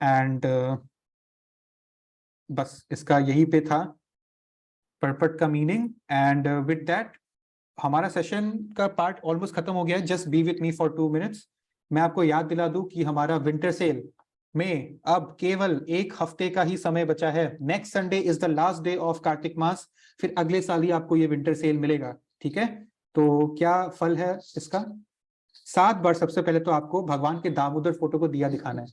And बस इसका यही पे था पर्पट का मीनिंग। एंड विद दैट हमारा सेशन का पार्ट ऑलमोस्ट खत्म हो गया है। Just be with me for 2 minutes. मैं आपको याद दिला दूं कि हमारा विंटर सेल में अब केवल 1 हफ्ते का ही समय बचा है। Next Sunday is the last day of Kartik मास, फिर अगले साल ही आपको ये विंटर सेल मिलेगा, ठीक है। तो क्या फल है इसका, 7 बार सबसे पहले तो आपको भगवान के दामोदर फोटो को दिया दिखाना है।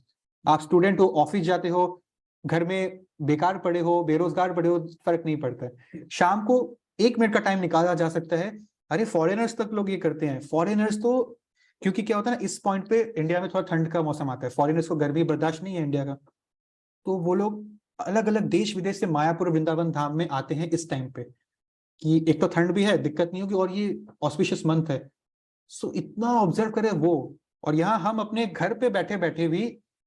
आप स्टूडेंट हो, ऑफिस जाते हो, घर में बेकार पड़े हो, बेरोजगार पड़े हो, फर्क नहीं पड़ता है, शाम को 1 मिनट का टाइम निकाला जा सकता है। अरे फॉरेनर्स तक लोग ये करते हैं। फॉरेनर्स तो, क्योंकि क्या होता है ना, इस पॉइंट पे इंडिया में थोड़ा ठंड का मौसम आता है, फॉरेनर्स को गर्मी बर्दाश्त नहीं है इंडिया का, तो वो लोग अलग अलग देश विदेश से मायापुर वृंदावन धाम में आते हैं इस टाइम पे, कि एक तो ठंड भी है, दिक्कत नहीं होगी, और ये ऑस्पिशियस मंथ है। सो इतना ऑब्जर्व करें वो, और यहाँ हम अपने घर पे बैठे बैठे भी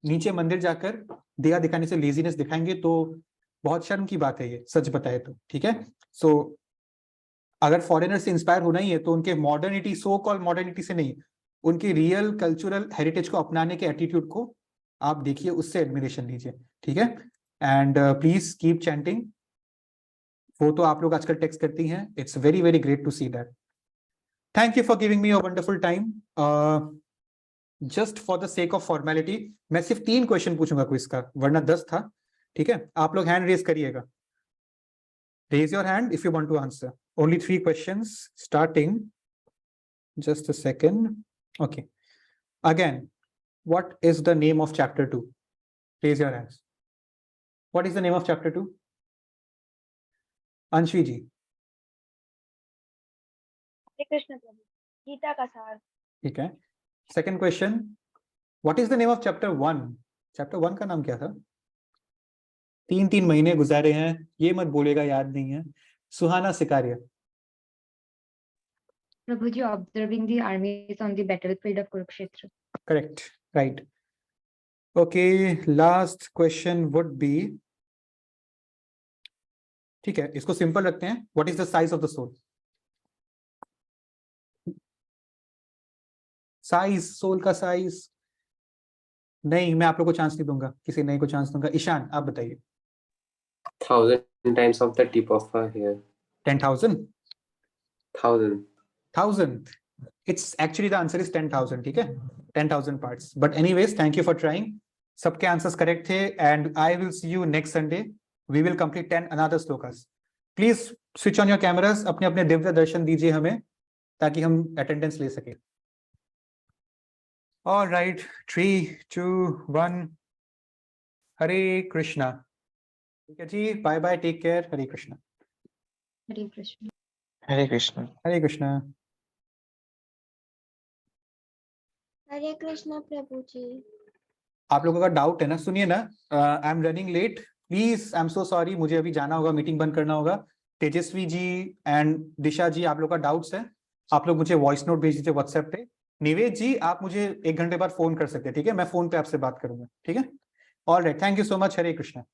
नीचे मंदिर जाकर दिया दिखाने से लेजीनेस दिखाएंगे, तो बहुत शर्म की बात है ये, सच बताए तो, ठीक है। सो अगर फॉरेनर से इंस्पायर होना ही है तो उनके मॉडर्निटी, सो कॉल मॉडर्निटी से नहीं, उनके रियल कल्चरल हेरिटेज को अपनाने के एटीट्यूड को आप देखिए, उससे एडमिरेशन लीजिए, ठीक है। And please keep chanting. वो तो आप लोग आजकल टेक्स्ट करती हैं, it's very very great to see that. Thank you for giving me a wonderful time. Just for the sake of formality मैं सिर्फ 3 क्वेश्चन पूछूंगा क्विज का, वरना 10 था, ठीक है। आप लोग हैंड रेज करिएगा, raise your hand if you want to answer. Only 3 questions starting, just a second. Okay, again, what is the name of chapter 2? Raise your hands. What is the name of chapter 2? Anshvi ji. Hare Krishna Prabhu, Gita का सार। ठीक है। Second question, what is the name of chapter 1? Chapter 1 का नाम क्या था? 3 महीने गुजारे हैं, ये मत बोलेगा याद नहीं है। Suhana Sikaria. Prabhu ji, observing the armies on the battlefield of Kurukshetra. Correct, right. Okay, last question would be, ठीक है, इसको सिंपल रखते हैं, what is the size of the soul? Size, soul का साइज नहीं, मैं आप लोग को चांस नहीं दूंगा, किसी नए को चांस दूंगा। ईशान आप बताइए। 1000 times of the tip of a hair. 10,000? 1000. It's actually the answer is 10,000, ठीक है, 10,000 parts. But anyways, thank you for trying. सबके आंसर्स करेक्ट थे, and I will see you next Sunday. We will complete 10 another slokas. Please switch on your cameras. अपने अपने दिव्य दर्शन दीजिए हमें, ताकि हम अटेंडेंस ले सके। All right, 3, 2, 1. हरे कृष्णा। ठीक है जी, bye bye, take care, Hare Krishna. Hare Krishna. Hare Krishna. Hare Krishna. Hare Krishna Prabhu ji. आप लोगों का डाउट है ना, सुनिए ना, I am running late, please, I am so sorry, मुझे अभी जाना होगा, मीटिंग बंद करना होगा। तेजस्वी जी एंड दिशा जी, आप लोग का डाउट्स है, आप लोग मुझे वॉइस नोट भेज दीजिए व्हाट्सएप पे। निवेद जी, आप मुझे 1 घंटे बाद फोन कर सकते हैं, ठीक है, मैं फोन पे आपसे बात करूंगा, ठीक है। All right, thank you so much, Hare Krishna.